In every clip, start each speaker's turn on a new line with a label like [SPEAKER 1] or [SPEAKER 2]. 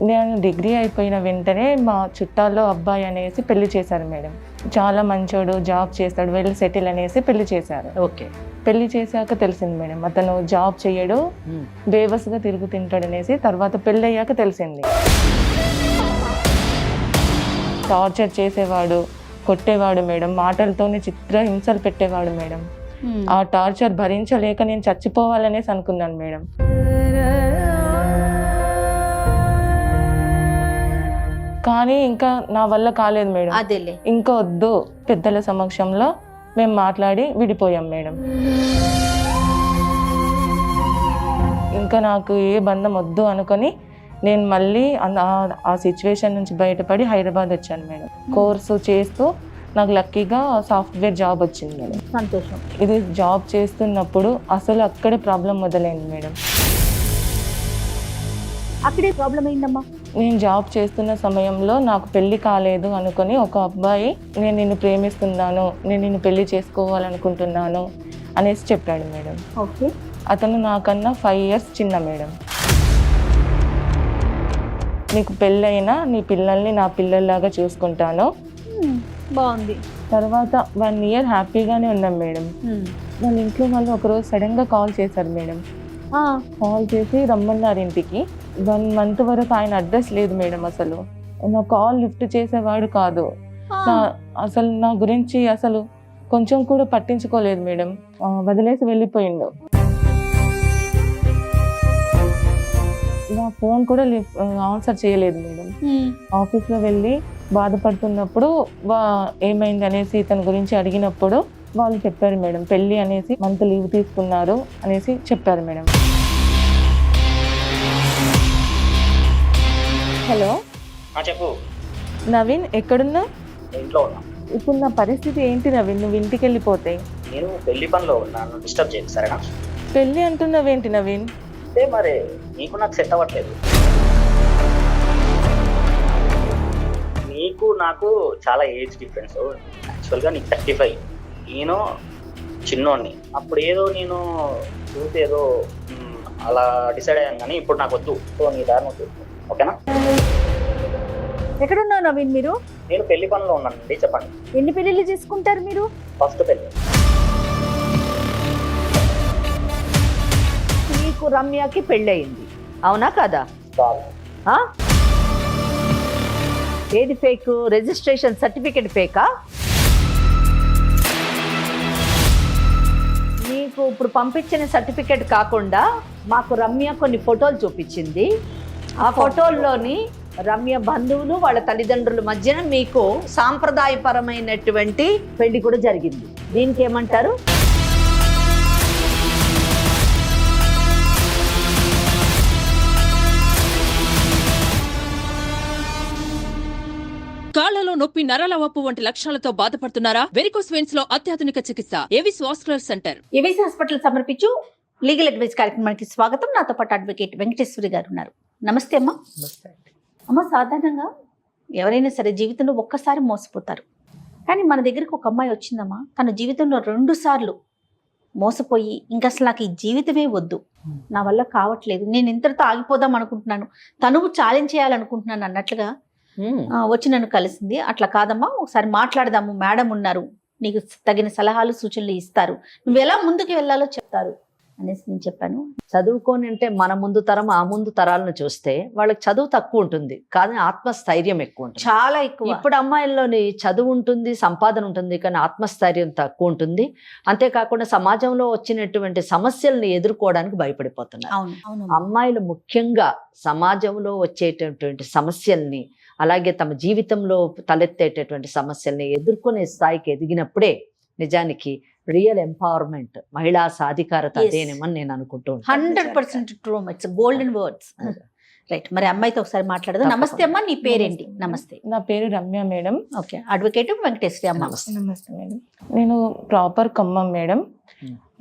[SPEAKER 1] నేను డిగ్రీ అయిపోయిన వెంటనే మా చుట్టాల్లో అబ్బాయి అనేసి పెళ్లి చేశారు మేడం. చాలా మంచోడు, జాబ్ చేస్తాడు, వెళ్ళి సెటిల్ అనేసి పెళ్లి చేశారు.
[SPEAKER 2] ఓకే.
[SPEAKER 1] పెళ్లి చేశాక తెలిసింది మేడం అతను జాబ్ చేయడు, బేవస్గా తిరుగు తింటాడు అనేసి. తర్వాత పెళ్ళి అయ్యాక తెలిసింది. టార్చర్ చేసేవాడు, కొట్టేవాడు మేడం, మాటలతోనే చిత్ర హింసలు పెట్టేవాడు మేడం. ఆ టార్చర్ భరించలేక నేను చచ్చిపోవాలనేసి అనుకున్నాను మేడం. కానీ ఇంకా నా వల్ల కాలేదు మేడం.
[SPEAKER 2] అదేలే,
[SPEAKER 1] ఇంకా వద్దు, పెద్దల సమక్షంలో మేము మాట్లాడి విడిపోయాం మేడం. ఇంకా నాకు ఏ బంధం వద్దు అనుకొని నేను మళ్ళీ ఆ సిచ్యువేషన్ నుంచి బయటపడి హైదరాబాద్ వచ్చాను మేడం. కోర్సు చేస్తూ నాకు లక్కీగా సాఫ్ట్వేర్ జాబ్ వచ్చింది మేడం.
[SPEAKER 2] సంతోషం.
[SPEAKER 1] ఇది జాబ్ చేస్తున్నప్పుడు అసలు అక్కడే ప్రాబ్లం మొదలైంది మేడం.
[SPEAKER 2] అక్కడే ప్రాబ్లం అయిందమ్మా.
[SPEAKER 1] నేను జాబ్ చేస్తున్న సమయంలో నాకు పెళ్లి కాలేదు అనుకొని ఒక అబ్బాయి నేను నిన్ను ప్రేమిస్తున్నాను, నేను నిన్ను పెళ్లి చేసుకోవాలనుకుంటున్నాను అనేసి చెప్పాడు మేడం.
[SPEAKER 2] ఓకే.
[SPEAKER 1] అతను నాకన్నా 5 years చిన్న మేడం. నీకు పెళ్ళైనా నీ పిల్లల్ని నా పిల్లల్లాగా చూసుకుంటాను.
[SPEAKER 2] బాగుంది.
[SPEAKER 1] తర్వాత 1 year హ్యాపీగానే ఉన్నాం మేడం. వాళ్ళ ఇంట్లో వాళ్ళు ఒకరోజు సడన్గా కాల్ చేశారు మేడం. కాల్ చేసి రమ్మన్నారు ఇంటికి. 1 month వరకు ఆయన అడ్రస్ లేదు మేడం. అసలు నా కాల్ లిఫ్ట్ చేసేవాడు కాదు. అసలు నా గురించి అసలు కొంచెం కూడా పట్టించుకోలేదు మేడం. వదిలేసి వెళ్ళిపోయిండు. నా ఫోన్ కూడా ఆన్సర్ చేయలేదు మేడం. ఆఫీస్లో వెళ్ళి బాధపడుతున్నప్పుడు ఏమైంది అనేసి ఇతని గురించి అడిగినప్పుడు వాళ్ళు చెప్పారు మేడం, పెళ్ళి అనేసి మంత్ లీవ్ తీసుకున్నారు అనేసి చెప్పారు మేడం. హలో
[SPEAKER 3] చెప్పు
[SPEAKER 1] నవీన్, ఎక్కడున్నా?
[SPEAKER 3] ఇంట్లో ఉన్నా.
[SPEAKER 1] ఇప్పుడు నా పరిస్థితి ఏంటి నవీన్? నువ్వు ఇంటికి వెళ్ళిపోతే
[SPEAKER 3] నేను పెళ్లి పనిలో ఉన్నాను, డిస్టర్బ్ చేయను సరేనా?
[SPEAKER 1] పెళ్ళి అంటున్నావేంటి నవీన్?
[SPEAKER 3] అంటే మరి నీకు నాకు సెట్ అవ్వట్లేదు. నీకు నాకు చాలా ఏజ్ డిఫరెన్స్. యాక్చువల్గా నీకు 35, నేను చిన్నోడిని. అప్పుడు ఏదో నేను చూసి ఏదో అలా డిసైడ్ అయ్యాను, కానీ ఇప్పుడు నాకు వద్దు. సో నీ దారి వద్దు, ఓకేనా?
[SPEAKER 2] ఎక్కడున్నావు నవీన్ మీరు?
[SPEAKER 3] నేను పెళ్లి పనిలో ఉన్నానండి. చెప్పండి,
[SPEAKER 2] ఎన్ని పెళ్ళిళ్ళు చేసుకుంటారు మీరు?
[SPEAKER 3] ఫస్ట్ పెళ్లి.
[SPEAKER 2] నీకు రమ్యకి పెళ్ళయింది, అవునా కదా? ఏది ఫేక్? Registration certificate ఫేకా? నీకు ఇప్పుడు పంపించిన సర్టిఫికేట్ కాకుండా మాకు రమ్య కొన్ని ఫోటోలు చూపించింది. ఆ ఫోటోల్లోని రమ్య బంధువులు వాళ్ళ తల్లిదండ్రుల మధ్యన మీకు సాంప్రదాయపరమైనటువంటి పెళ్లి కూడా జరిగింది. దీనికి ఏమంటారు?
[SPEAKER 4] కాళ్లలో నొప్పి, నరాల వాపు వంటి లక్షణాలతో బాధపడుతున్నారా? వెరికోస్ వెయిన్స్ లో అత్యాధునిక చికిత్స Avis vascular centre.
[SPEAKER 2] Avis hospital సమర్పించు లీగల్ అడ్వైస్ కార్యక్రమానికి స్వాగతం. నాతో పాటు అడ్వకేట్ వెంకటేశ్వరి గారు ఉన్నారు. నమస్తే అమ్మా. అమ్మ, సాధారణంగా ఎవరైనా సరే జీవితంలో ఒక్కసారి మోసపోతారు. కానీ మన దగ్గరికి ఒక అమ్మాయి వచ్చిందమ్మా, తన జీవితంలో 2 సార్లు మోసపోయి ఇంకా అసలు నాకు ఈ జీవితమే వద్దు, నా వల్ల కావట్లేదు, నేను ఇంతటితో ఆగిపోదాం అనుకుంటున్నాను, తనువు ఛాలెంజ్ చేయాలనుకుంటున్నాను అన్నట్లుగా వచ్చి నన్ను కలిసింది. అట్లా కాదమ్మా, ఒకసారి మాట్లాడదాము, మేడం ఉన్నారు, నీకు తగిన సలహాలు సూచనలు ఇస్తారు, నువ్వు ఎలా ముందుకు వెళ్ళాలో చెప్తారు అనేసి నేను చెప్పాను.
[SPEAKER 5] చదువుకొని అంటే మన ముందు తరం ఆ ముందు తరాలను చూస్తే వాళ్ళకి చదువు తక్కువ ఉంటుంది, కానీ ఆత్మస్థైర్యం ఎక్కువ ఉంటుంది,
[SPEAKER 2] చాలా ఎక్కువ.
[SPEAKER 5] ఇప్పుడు అమ్మాయిల్లోని చదువు ఉంటుంది, సంపాదన ఉంటుంది, కానీ ఆత్మస్థైర్యం తక్కువ ఉంటుంది. అంతేకాకుండా సమాజంలో వచ్చినటువంటి సమస్యల్ని ఎదుర్కోవడానికి భయపడిపోతున్నారు. అమ్మాయిలు ముఖ్యంగా సమాజంలో వచ్చేటటువంటి సమస్యల్ని, అలాగే తమ జీవితంలో తలెత్తేటటువంటి సమస్యల్ని ఎదుర్కొనే స్థాయికి ఎదిగినప్పుడే నిజానికి రియల్ ఎంపవర్మెంట్, మహిళా సాధికారత అదేనేమని నేను అనుకుంటూ ఉంటాను.
[SPEAKER 2] 100% true. It's golden words. Right, మరి అమ్మాయితో ఒకసారి మాట్లాడదాం. నమస్తే అమ్మా, నీ పేరేంటి? నమస్తే.
[SPEAKER 1] నా పేరు Ramya madam.
[SPEAKER 2] Okay, advocate Venkateswari అమ్మ.
[SPEAKER 1] నమస్తే మేడం. నేను ప్రాపర్ ఖమ్మం మేడం.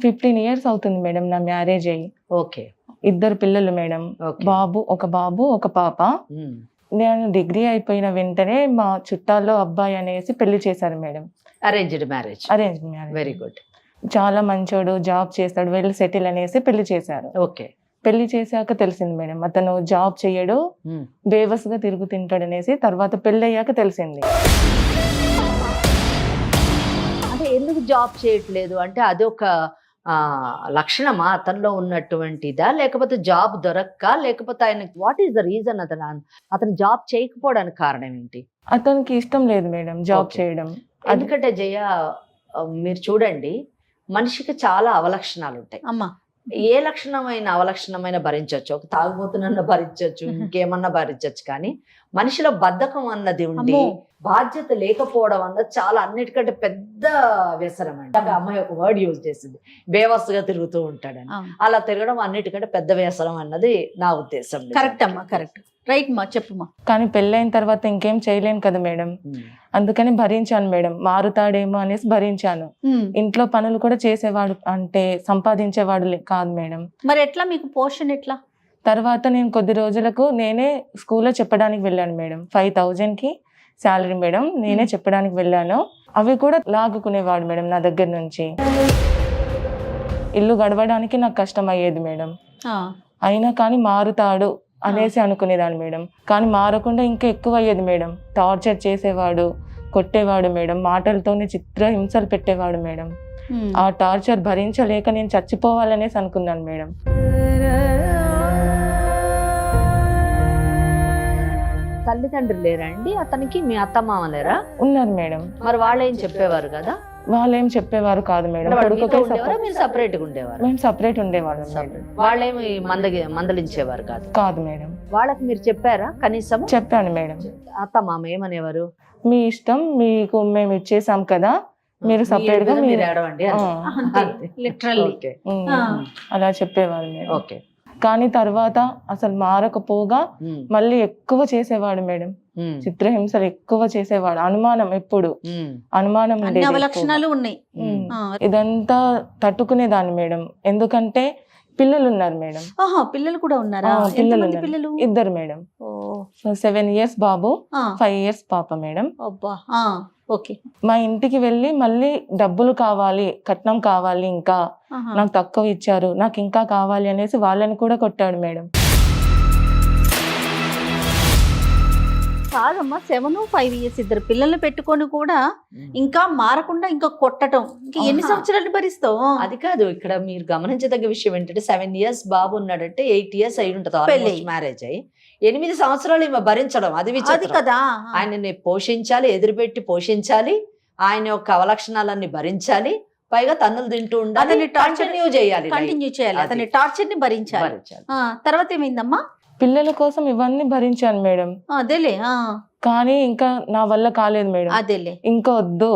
[SPEAKER 1] 15 years అవుతుంది మేడం నా మ్యారేజ్ అయ్యి.
[SPEAKER 5] ఓకే.
[SPEAKER 1] 2 పిల్లలు మేడం, ఒక బాబు ఒక పాప. నేను డిగ్రీ అయిపోయిన వెంటనే మా చుట్టాల్లో అబ్బాయి అనేసి పెళ్లి చేశారు madam.
[SPEAKER 5] Arranged marriage.
[SPEAKER 1] Arrange marriage.
[SPEAKER 5] Very good.
[SPEAKER 1] చాలా మంచోడు, జాబ్ చేస్తాడు, వెళ్ళి సెటిల్ అనేసి పెళ్లి చేశారు.
[SPEAKER 5] ఓకే.
[SPEAKER 1] పెళ్లి చేశాక తెలిసింది మేడం, అతను జాబ్ చేయడు,
[SPEAKER 5] ఉమ్.
[SPEAKER 1] బేవస్గా తిరుగుతుంటాడు అనేసి. తర్వాత పెళ్లి అయ్యాక తెలిసింది.
[SPEAKER 5] అంటే ఎందుకు జాబ్ చేయట్లేదు అంటే అదొక లక్షణమా అతనిలో ఉన్నటువంటిదా, లేకపోతే జాబ్ దొరక్క, లేకపోతే ఆయన వాట్ ఈస్ ద రీజన్ అతను జాబ్ చేయకపోవడానికి కారణం ఏంటి?
[SPEAKER 1] అతనికి ఇష్టం లేదు మేడం జాబ్
[SPEAKER 5] Okay.
[SPEAKER 1] చేయడం.
[SPEAKER 5] ఎందుకంటే జయ మీరు చూడండి, మనిషికి చాలా అవలక్షణాలు ఉంటాయి.
[SPEAKER 2] అమ్మా
[SPEAKER 5] ఏ లక్షణమైన అవలక్షణమైన భరించవచ్చు, ఒక తాగుబోతున్న భరించవచ్చు, ఇంకేమన్నా భరించవచ్చు, కానీ మనిషిలో బద్ధకం అన్నది ఉండి
[SPEAKER 2] అమ్మో.
[SPEAKER 5] బాధ్యత లేకపోవడం అన్నది చాలా అన్నిటికంటే పెద్ద వ్యసనం అండి. అంటే అమ్మాయి ఒక వర్డ్ యూజ్ చేసింది, బేవస్తుగా తిరుగుతూ ఉంటాడని. అలా తిరగడం అన్నిటికంటే పెద్ద వ్యసనం అన్నది నా ఉద్దేశం.
[SPEAKER 2] కరెక్ట్ అమ్మా, కరెక్ట్, రైట్ మా చెప్పుమా.
[SPEAKER 1] కానీ పెళ్ళైన తర్వాత ఇంకేం చేయలేను కదా మేడం, అందుకని భరించాను మేడం. మారుతాడేమో అనేసి భరించాను. ఇంట్లో పనులు కూడా చేసేవాడు, అంటే సంపాదించేవాడు కాదు మేడం.
[SPEAKER 2] మరి ఎట్లా మీకు పోషణ ఎట్లా?
[SPEAKER 1] తర్వాత నేను కొద్ది రోజులకు నేనే స్కూల్లో చెప్పడానికి వెళ్ళాను మేడం. 5,000కి శాలరీ మేడం, నేనే చెప్పడానికి వెళ్ళాను. అవి కూడా లాగుకునేవాడు మేడం నా దగ్గర నుంచి. ఇల్లు గడవడానికి నాకు కష్టం అయ్యేది మేడం. అయినా కానీ మారుతాడు అనేసి అనుకునేదాన్ని మేడం. కానీ మారకుండా ఇంకా ఎక్కువ అయ్యేది మేడం. టార్చర్ చేసేవాడు, కొట్టేవాడు మేడం, మాటలతోనే చిత్రహింసలు పెట్టేవాడు మేడం. ఆ టార్చర్ భరించలేక నేను చచ్చిపోవాలనేసి అనుకున్నాను మేడం.
[SPEAKER 5] తల్లిదండ్రులు లేరా అండి అతనికి? మీ అత్తమామ లేరా?
[SPEAKER 1] ఉన్నారు మేడం.
[SPEAKER 5] మరి వాళ్ళు ఏం చెప్పేవారు కదా?
[SPEAKER 1] వాళ్ళు ఏం చెప్పేవారు కాదు మేడం.
[SPEAKER 5] మీరు సపరేట్ గా ఉండేవారు?
[SPEAKER 1] మేము సపరేట్ ఉండేవాళ్ళం మేడం.
[SPEAKER 5] వాళ్ళేమి మందలించేవారు కాదు?
[SPEAKER 1] కాదు మేడం.
[SPEAKER 5] వాళ్ళకి మీరు చెప్పారా కనీసం?
[SPEAKER 1] చెప్పాను మేడం.
[SPEAKER 5] అత్తమామ ఏమనేవారు?
[SPEAKER 1] మీ ఇష్టం, మీకు మేము ఇచ్చేసాం కదా, మీరు సపరేట్ గా మీరు
[SPEAKER 5] ఏడవండి
[SPEAKER 2] లిటరల్లీ
[SPEAKER 1] అలా చెప్పేవారు మేడం.
[SPEAKER 5] ఓకే.
[SPEAKER 1] కానీ తర్వాత అసలు మారకపోగా మళ్ళీ ఎక్కువ చేసేవాడు మేడం. చిత్రహింసలు ఎక్కువ చేసేవాడు. అనుమానం, ఎప్పుడు అనుమానం ఉండేది.
[SPEAKER 2] లక్షణాలు ఉన్నాయి.
[SPEAKER 1] ఇదంతా తట్టుకునేదాన్ని మేడం, ఎందుకంటే పిల్లలు ఉన్నారు మేడం.
[SPEAKER 2] పిల్లలు కూడా ఉన్నారా?
[SPEAKER 1] పిల్లలు
[SPEAKER 2] ఎంతమంది పిల్లలు?
[SPEAKER 1] 2 మేడం. 7 years బాబు, 5 years పాప మేడం.
[SPEAKER 2] అబ్బా, ఓకే.
[SPEAKER 1] మా ఇంటికి వెళ్ళి మళ్ళీ డబ్బులు కావాలి, కట్నం కావాలి, ఇంకా నాకు తక్కువ ఇచ్చారు, నాకు ఇంకా కావాలి అనేసి వాళ్ళని కూడా కొట్టాడు మేడం.
[SPEAKER 2] కాదమ్మా, 7, 5 years ఇద్దరు పిల్లల్ని పెట్టుకొని కూడా ఇంకా మారకుండా ఇంకా కొట్టడం, ఇంకా ఎన్ని సంవత్సరాలు భరిస్తావు?
[SPEAKER 5] అది కాదు, ఇక్కడ మీరు గమనించదగ్గ విషయం ఏంటంటే 7 years బాబు ఉన్నాడంటే 8 years అయి ఉంటుంది మ్యారేజ్ అయ్యి. 8 సంవత్సరాలు ఈమె భరించడం అది
[SPEAKER 2] కదా.
[SPEAKER 5] ఆయనని పోషించాలి, ఎదురుపెట్టి పోషించాలి, ఆయన యొక్క అవలక్షణాలన్నీ భరించాలి, పైగా తన్నులు తింటూ ఉండాలి, కంటిన్యూ చేయాలి.
[SPEAKER 2] అతని టార్చర్ ని భరించాలి. తర్వాత ఏమైందమ్మా?
[SPEAKER 1] పిల్లల కోసం ఇవన్నీ భరించాను మేడం.
[SPEAKER 2] అదేలే.
[SPEAKER 1] కానీ ఇంకా నా వల్ల కాలేదు మేడం.
[SPEAKER 2] అదేలే.
[SPEAKER 1] ఇంకా వద్దు,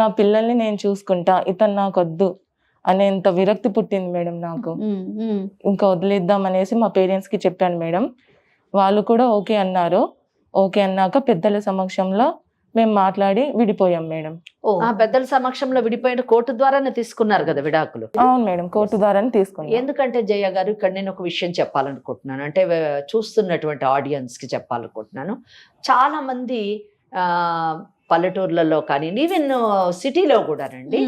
[SPEAKER 1] నా పిల్లల్ని నేను చూసుకుంటా, ఇతను నాకు వద్దు అనేంత విరక్తి పుట్టింది మేడం నాకు. ఇంకా వదిలేద్దాం అనేసి మా పేరెంట్స్ కి చెప్పాను మేడం. వాళ్ళు కూడా ఓకే అన్నారు. ఓకే అన్నాక పెద్దల సమక్షంలో మేము మాట్లాడి విడిపోయాం మేడం.
[SPEAKER 5] పెద్దల సమక్షంలో విడిపోయిన కోర్టు ద్వారానే తీసుకున్నారు కదా విడాకులు? అవును
[SPEAKER 1] మేడం, కోర్టు ద్వారానే తీసుకున్నాం.
[SPEAKER 5] ఎందుకంటే జయ గారు, ఇక్కడ నేను ఒక విషయం చెప్పాలనుకుంటున్నాను, అంటే చూస్తున్నటువంటి ఆడియన్స్ కి చెప్పాలనుకుంటున్నాను. చాలా మంది పల్లెటూర్లలో కానీ ఈవెన్ సిటీలో కూడానండి,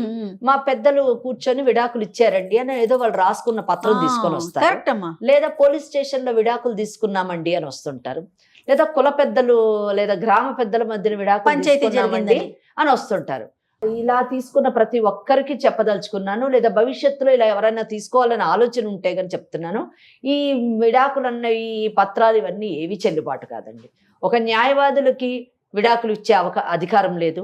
[SPEAKER 5] మా పెద్దలు కూర్చొని విడాకులు ఇచ్చారండి అని ఏదో వాళ్ళు రాసుకున్న పత్రం తీసుకొని వస్తారు, లేదా పోలీస్ స్టేషన్ లో విడాకులు తీసుకున్నామండి అని వస్తుంటారు, లేదా కుల పెద్దలు లేదా గ్రామ పెద్దల మధ్యన విడాకులు తీసుకున్నామండి అని వస్తుంటారు. ఇలా తీసుకున్న ప్రతి ఒక్కరికి చెప్పదలుచుకున్నాను, లేదా భవిష్యత్తులో ఇలా ఎవరైనా తీసుకోవాలని ఆలోచన ఉంటే కానీ చెప్తున్నాను, ఈ విడాకులన్న ఈ పత్రాలు ఇవన్నీ ఏవి చెల్లుబాటు కాదండి. ఒక న్యాయవాదులకి విడాకులు ఇచ్చే అధికారం లేదు,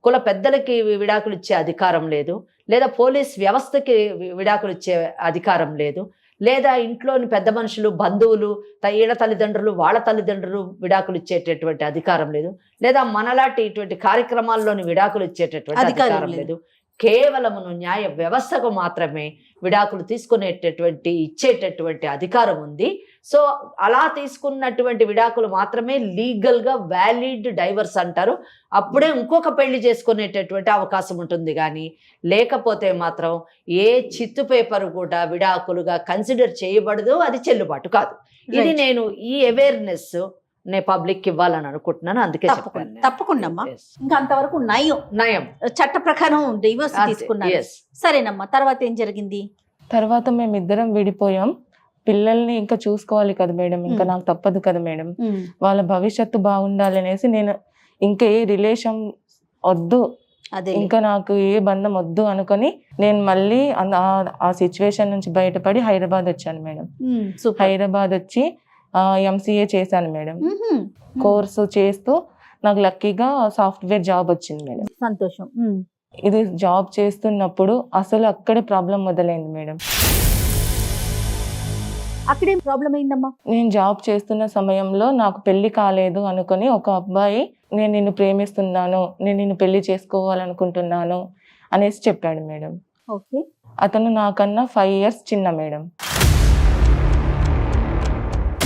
[SPEAKER 5] కుల పెద్దలకి విడాకులు ఇచ్చే అధికారం లేదు, లేదా పోలీస్ వ్యవస్థకి విడాకులు ఇచ్చే అధికారం లేదు, లేదా ఇంట్లోని పెద్ద మనుషులు, బంధువులు, ఈడ తల్లిదండ్రులు, వాళ్ళ తల్లిదండ్రులు విడాకులు ఇచ్చేటటువంటి అధికారం లేదు, లేదా మనలాంటి ఇటువంటి కార్యక్రమాల్లోని విడాకులు ఇచ్చేటటువంటి అధికారం లేదు. కేవలమును న్యాయ వ్యవస్థకు మాత్రమే విడాకులు తీసుకునేటటువంటి ఇచ్చేటటువంటి అధికారం ఉంది. సో అలా తీసుకున్నటువంటి విడాకులు మాత్రమే లీగల్ గా వ్యాలిడ్ డైవర్స్ అంటారు. అప్పుడే ఇంకొక పెళ్లి చేసుకునేటటువంటి అవకాశం ఉంటుంది, కానీ లేకపోతే మాత్రం ఏ చిత్తు పేపర్ కూడా విడాకులుగా కన్సిడర్ చేయబడదు, అది చెల్లుబాటు కాదు. ఇది నేను ఈ అవేర్నెస్ పబ్లిక్ ఇవ్వాలని అనుకుంటున్నాను, అందుకే
[SPEAKER 2] తప్పకుండా. ఇంకా అంతవరకు నయం చట్ట ప్రకారం డివోర్స్ తీసుకున్నారు. సరేనమ్మా, తర్వాత ఏం జరిగింది?
[SPEAKER 1] తర్వాత మేమిద్దరం విడిపోయాం. పిల్లల్ని ఇంకా చూసుకోవాలి కదా మేడం, ఇంకా నాకు తప్పదు కదా మేడం, వాళ్ళ భవిష్యత్తు బాగుండాలి అనేసి నేను ఇంకా ఏ రిలేషన్ వద్దు,
[SPEAKER 2] అదే
[SPEAKER 1] ఇంకా నాకు ఏ బంధం వద్దు అనుకొని నేను మళ్ళీ ఆ సిచ్యువేషన్ నుంచి బయటపడి హైదరాబాద్ వచ్చాను మేడం. హైదరాబాద్ వచ్చి ఎంసీఏ చేశాను మేడం. కోర్సు చేస్తూ నాకు లక్కీగా సాఫ్ట్వేర్ జాబ్ వచ్చింది మేడం.
[SPEAKER 2] సంతోషం.
[SPEAKER 1] ఇది జాబ్ చేస్తున్నప్పుడు అసలు అక్కడే ప్రాబ్లం మొదలైంది మేడం.
[SPEAKER 2] అక్కడేం ప్రాబ్లం అయిందమ్మా?
[SPEAKER 1] నేను జాబ్ చేస్తున్న సమయంలో నాకు పెళ్లి కాలేదు అనుకొని ఒక అబ్బాయి నేను నిన్ను ప్రేమిస్తున్నాను, నేను నిన్ను పెళ్లి చేసుకోవాలనుకుంటున్నాను అనేసి చెప్పాడు మేడం.
[SPEAKER 2] ఓకే.
[SPEAKER 1] అతను నాకన్నా 5 years చిన్న మేడం.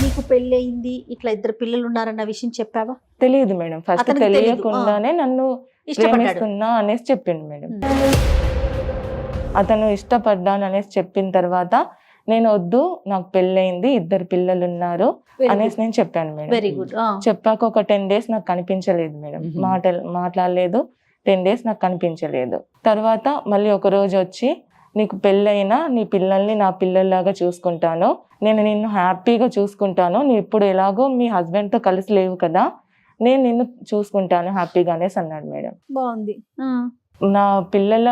[SPEAKER 2] నీకు పెళ్లి అయింది, ఇట్లా 2 పిల్లలు ఉన్నారన్న విషయం చెప్పావా?
[SPEAKER 1] తెలియదు మేడం, ఫస్ట్
[SPEAKER 2] అతనికి తెలీదు.
[SPEAKER 1] తెలియకుండానే నన్ను ప్రేమిస్తున్నా అనేసి చెప్పిండు మేడం. అతను ఇష్టపడ్డాను అనేసి చెప్పిన తర్వాత నేను వద్దు, నాకు పెళ్ళయింది, 2 పిల్లలు ఉన్నారు అనేసి నేను చెప్పాను మేడం.
[SPEAKER 2] Very good.
[SPEAKER 1] చెప్పాక ఒక 10 days నాకు కనిపించలేదు మేడం, మాట్లాడలేదు. 10 days నాకు కనిపించలేదు. తర్వాత మళ్ళీ ఒక రోజు వచ్చి నీకు పెళ్ళైనా నీ పిల్లల్ని నా పిల్లల్లాగా చూసుకుంటాను, నేను నిన్ను హ్యాపీగా చూసుకుంటాను, నీ ఇప్పుడు ఎలాగో మీ హస్బెండ్తో కలిసి లేవు కదా, నేను నిన్ను చూసుకుంటాను హ్యాపీగా అనేసి అన్నాడు మేడం.
[SPEAKER 2] బాగుంది.
[SPEAKER 1] నా పిల్లల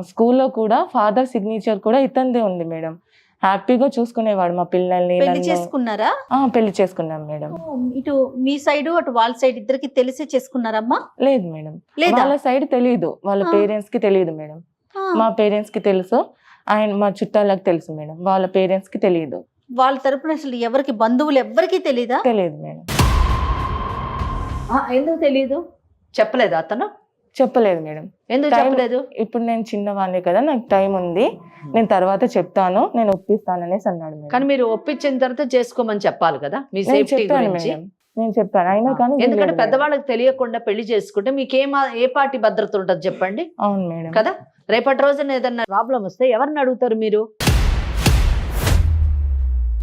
[SPEAKER 1] స్కూల్లో కూడా ఫాదర్ సిగ్నేచర్ కూడా ఇతందే ఉంది మేడం. హ్యాపీగా చూసుకునేవాడు మా పిల్లల్ని.
[SPEAKER 2] పెళ్లి చేసుకున్నారా?
[SPEAKER 1] పెళ్లి చేసుకున్నాం మేడం.
[SPEAKER 2] ఇటు మీ సైడ్ అటు వాళ్ళ సైడ్ ఇద్దరికి తెలిసే చేసుకున్నారమ్మా?
[SPEAKER 1] లేదు మేడం, వాళ్ళ సైడ్ తెలియదు, వాళ్ళ పేరెంట్స్ కి తెలియదు మేడం. మా పేరెంట్స్ కి తెలుసు, ఆయన మా చుట్టాలకు తెలుసు మేడం, వాళ్ళ పేరెంట్స్ కి తెలియదు.
[SPEAKER 2] వాళ్ళ తరపున అసలు ఎవరికి, బంధువులు ఎవరికి తెలీదా?
[SPEAKER 1] తెలియదు మేడం.
[SPEAKER 5] ఎందుకు తెలియదు? చెప్పలేదు అతను?
[SPEAKER 1] చెప్పలేదు మేడం.
[SPEAKER 5] ఎందుకు చెప్పలేదు?
[SPEAKER 1] ఇప్పుడు నేను చిన్నవాడిని కదా, నాకు టైం ఉంది, నేను తర్వాత చెప్తాను, నేను ఒప్పిస్తాను అనేసి అన్నాడు మేడం.
[SPEAKER 5] కానీ మీరు ఒప్పించిన తర్వాత చేసుకోమని చెప్పాలి కదా, మీ సేఫ్టీ గురించి.
[SPEAKER 1] నేను చెప్పాను అయినా కానీ,
[SPEAKER 5] ఎందుకంటే పెద్దవాళ్ళకి తెలియకుండా పెళ్లి చేసుకుంటే మీకు ఏ పార్టీ భద్రత ఉంటుంది చెప్పండి?
[SPEAKER 1] అవును మేడం
[SPEAKER 5] కదా. రేపటి రోజున ఏదన్నా ప్రాబ్లం వస్తే ఎవరిని అడుగుతారు మీరు?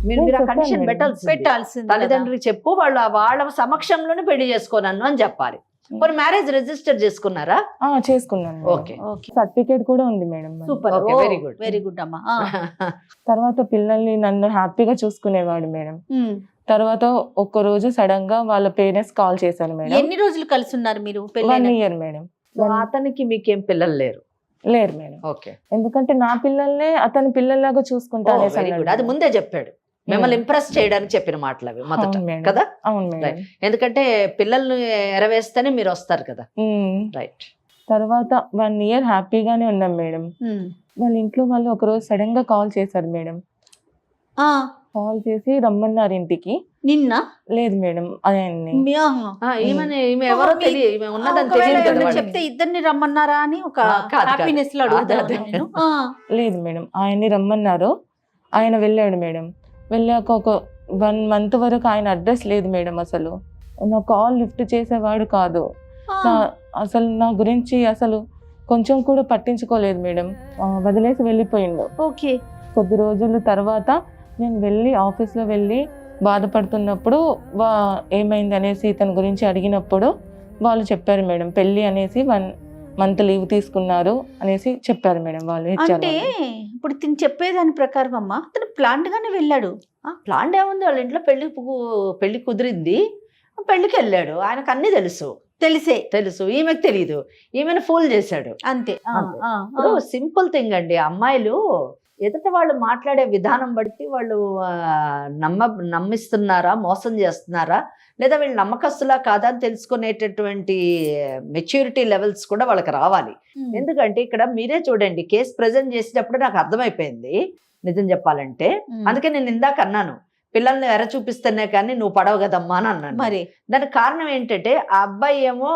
[SPEAKER 5] మీరు ఆ కండిషన్ పెట్టాల్సింది. తల్లిదండ్రులకు చెప్పు, వాళ్ళ సమక్షంలోనే పెళ్లి చేసుకోనన్ను అని చెప్పాలి. మరి మ్యారేజ్ రిజిస్టర్ చేసుకున్నారా?
[SPEAKER 1] చేసుకున్నాను.
[SPEAKER 5] ఓకే.
[SPEAKER 1] సర్టిఫికేట్ కూడా ఉంది madam.
[SPEAKER 2] Super,
[SPEAKER 5] very good,
[SPEAKER 2] very good అమ్మా.
[SPEAKER 1] తర్వాత పిల్లల్ని నన్ను హ్యాపీగా చూసుకునేవాడు మేడం. తర్వాత ఒక్క రోజు సడన్ గా వాళ్ళ పేరెంట్స్ కాల్ చేశారు మేడం.
[SPEAKER 2] ఎన్ని రోజులు కలిసి ఉన్నారు మీరు?
[SPEAKER 1] 1 year మేడం.
[SPEAKER 5] అతనికి మీకేం పిల్లలు లేరు?
[SPEAKER 1] లేరు మేడం.
[SPEAKER 5] ఓకే.
[SPEAKER 1] ఎందుకంటే నా పిల్లల్నే అతని పిల్లలాగా చూసుకుంటాను.
[SPEAKER 5] అది ముందే చెప్పాడు, మిమ్మల్ని ఇంప్రెస్ చేయడానికి చెప్పిన మాటలు అవి మొదట కదా.
[SPEAKER 1] అవును మేడం.
[SPEAKER 5] ఎందుకంటే పిల్లల్ని ఎరవేస్తేనే మీరు వస్తారు కదా. రైట్.
[SPEAKER 1] తర్వాత 1 year హ్యాపీగానే ఉన్నాం మేడం. వాళ్ళ ఇంట్లో వాళ్ళు ఒక రోజు సడన్ గా కాల్ చేశారు మేడం. కాల్ చేసి రమ్మన్నారు ఇంటికి.
[SPEAKER 2] నిన్న? లేదు
[SPEAKER 1] మేడం,
[SPEAKER 2] చెప్తే ఇద్దరిని రమ్మన్నారా అని ఒక హ్యాపీనెస్ లో అడుగుతాను.
[SPEAKER 1] లేదు మేడం, ఆయన్ని రమ్మన్నారు, ఆయన వెళ్ళాడు మేడం. వెళ్ళాక ఒక 1 month వరకు ఆయన అడ్రస్ లేదు మేడం. అసలు నా కాల్ లిఫ్ట్ చేసేవాడు కాదు, అసలు నా గురించి అసలు కొంచెం కూడా పట్టించుకోలేదు మేడం, వదిలేసి వెళ్ళిపోయిండు.
[SPEAKER 2] ఓకే.
[SPEAKER 1] కొద్ది రోజుల తర్వాత నేను వెళ్ళి ఆఫీస్లో వెళ్ళి బాధపడుతున్నప్పుడు ఏమైంది అనేసి ఇతని గురించి అడిగినప్పుడు వాళ్ళు చెప్పారు మేడం, పెళ్ళి అనేసి 1 month లీవ్ తీసుకున్నారు అనేసి చెప్పారు మేడం వాళ్ళు.
[SPEAKER 2] అంటే ఇప్పుడు తిని చెప్పేదాని ప్రకారం అమ్మా అతను ప్లాంట్ గానే వెళ్ళాడు.
[SPEAKER 5] ప్లాంట్ ఏముంది, వాళ్ళ ఇంట్లో పెళ్లి కుదిరింది, పెళ్లికి వెళ్ళాడు. ఆయనకు అన్ని తెలుసు, ఈమెకు తెలియదు, ఈమెను ఫూల్ చేశాడు అంతే. సింపుల్ థింగ్ అండి. అమ్మాయిలు ఎదుట వాళ్ళు మాట్లాడే విధానం బట్టి వాళ్ళు నమ్మిస్తున్నారా, మోసం చేస్తున్నారా, లేదా వీళ్ళు నమ్మకస్తులా కాదా అని తెలుసుకునేటటువంటి మెచ్యూరిటీ లెవెల్స్ కూడా వాళ్ళకి రావాలి. ఎందుకంటే ఇక్కడ మీరే చూడండి, కేసు ప్రజెంట్ చేసేటప్పుడు నాకు అర్థమైపోయింది నిజం చెప్పాలంటే. అందుకే నేను ఇందాక అన్నాను, పిల్లల్ని ఎర చూపిస్తేనే కానీ నువ్వు పడవు కదమ్మా అని అన్నాను. మరి దానికి కారణం ఏంటంటే ఆ అబ్బాయి ఏమో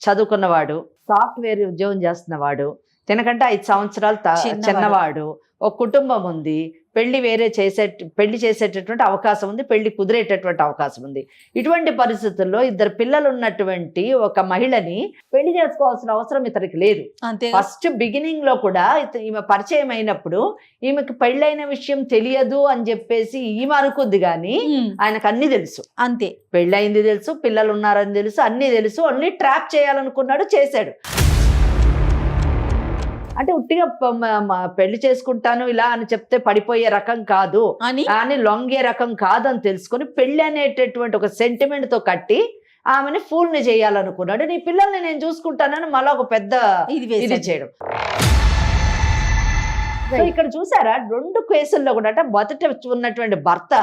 [SPEAKER 5] చదువుకున్నవాడు, సాఫ్ట్వేర్ ఉద్యోగం చేస్తున్నవాడు, తినకంటే 5 సంవత్సరాలు చిన్నవాడు, ఒక కుటుంబం ఉంది, పెళ్లి చేసేటటువంటి అవకాశం ఉంది, పెళ్లి కుదిరేటటువంటి అవకాశం ఉంది. ఇటువంటి పరిస్థితుల్లో 2 పిల్లలు ఉన్నటువంటి ఒక మహిళని పెళ్లి చేసుకోవాల్సిన అవసరం ఇతనికి లేదు. ఫస్ట్ బిగినింగ్ లో కూడా ఈమె పరిచయం అయినప్పుడు ఈమెకి పెళ్ళైన విషయం తెలియదు అని చెప్పేసి ఈమె అనుకుంది, కానీ ఆయనకు అన్ని తెలుసు. అంతే, పెళ్ళయింది తెలుసు, పిల్లలు ఉన్నారని తెలుసు, అన్ని తెలుసు. ఓన్లీ ట్రాప్ చేయాలనుకున్నాడు, చేశాడు. అంటే ఉట్టిగా పెళ్లి చేసుకుంటాను ఇలా అని చెప్తే పడిపోయే రకం కాదు అని లొంగే రకం కాదు అని తెలుసుకొని పెళ్లి అనేటటువంటి ఒక సెంటిమెంట్ తో కట్టి ఆమెని ఫూల్ని చేయాలనుకున్నాడు. నీ పిల్లల్ని నేను చూసుకుంటానని మళ్ళీ ఒక పెద్ద ఇది చేయడం. సో ఇక్కడ చూసారా 2 కేసుల్లో కూడా అంటే మొదట ఉన్నటువంటి భర్త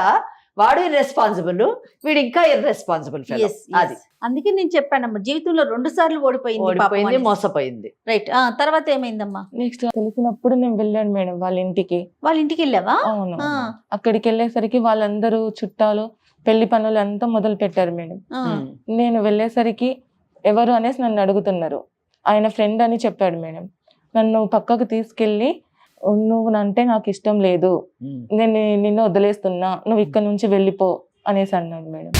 [SPEAKER 5] వాడు ఇర్రెస్పాన్సిబుల్, వీడు ఇంకా ఇర్రెస్పాన్సిబుల్. అది
[SPEAKER 2] అందుకే నేను చెప్పానమ్మా, జీవితంలో 2 సార్లు ఓడిపోయింది,
[SPEAKER 5] మోసపోయింది.
[SPEAKER 2] రైట్. తర్వాత ఏమైందమ్మా?
[SPEAKER 1] నెక్స్ట్ తెలిసినప్పుడు నేను వెళ్ళాను మేడం వాళ్ళ ఇంటికి.
[SPEAKER 2] వాళ్ళ ఇంటికి వెళ్ళావా?
[SPEAKER 1] అవును. అక్కడికి వెళ్ళేసరికి వాళ్ళందరూ చుట్టాలు పెళ్లి పనులు అంతా మొదలు పెట్టారు మేడం. నేను వెళ్ళేసరికి ఎవరు అనేసి నన్ను అడుగుతున్నారు. ఆయన ఫ్రెండ్ అని చెప్పాడు మేడం. నన్ను పక్కకు తీసుకెళ్ళి నువ్వు అంటే నాకు ఇష్టం లేదు, నేను నిన్ను వదిలేస్తున్నా, నువ్వు ఇక్కడ నుంచి వెళ్ళిపో అనేసి అన్నాడు మేడం.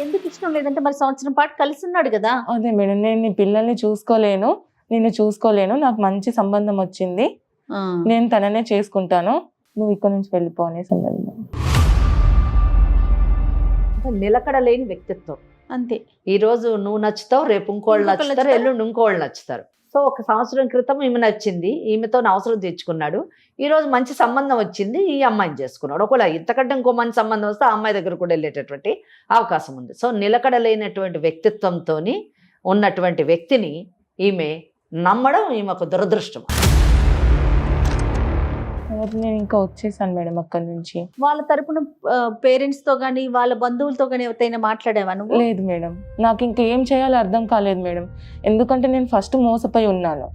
[SPEAKER 2] ఎందుకు ఇష్టం లేదంటే మరి సంవత్సరం పాటు కలిసి ఉన్నాడు కదా.
[SPEAKER 1] అదే మేడం, నేను నీ పిల్లల్ని చూసుకోలేను, నిన్ను చూసుకోలేను, నాకు మంచి సంబంధం వచ్చింది, నేను తననే చేసుకుంటాను, నువ్వు ఇక్కడ నుంచి వెళ్ళిపో అనేసి అన్నాడు మేడం.
[SPEAKER 5] నిలకడ లేని వ్యక్తిత్వం
[SPEAKER 2] అంతే.
[SPEAKER 5] ఈ రోజు నువ్వు నచ్చుతావు, రేపు ఇంకోళ్ళు నచ్చుతారు, ఎల్లుండి ఇంకోళ్ళు నచ్చుతారు. సో 1 సంవత్సరం క్రితం ఈమె నచ్చింది, ఈమెతో అవసరం తెచ్చుకున్నాడు, ఈ రోజు మంచి సంబంధం వచ్చింది, ఈ అమ్మాయిని చేసుకున్నాడు. ఒకవేళ ఇంతకంటే ఇంకో మంచి సంబంధం వస్తే ఆ అమ్మాయి దగ్గర కూడా వెళ్ళేటటువంటి అవకాశం ఉంది. సో నిలకడ లేనటువంటి వ్యక్తిత్వంతో ఉన్నటువంటి వ్యక్తిని ఈమె నమ్మడం ఈమె ఒక దురదృష్టం.
[SPEAKER 1] నేను ఇంకా వచ్చేసాను మేడం అక్కడి నుంచి.
[SPEAKER 2] వాళ్ళ తరపున పేరెంట్స్ తో గానీ వాళ్ళ బంధువులతో గానీ ఎవరైనా మాట్లాడావా నువ్వు?
[SPEAKER 1] లేదు మేడం, నాకు ఇంకా ఏం చేయాలో అర్థం కాలేదు మేడం. ఎందుకంటే నేను ఫస్ట్ మోసపోయి ఉన్నాను.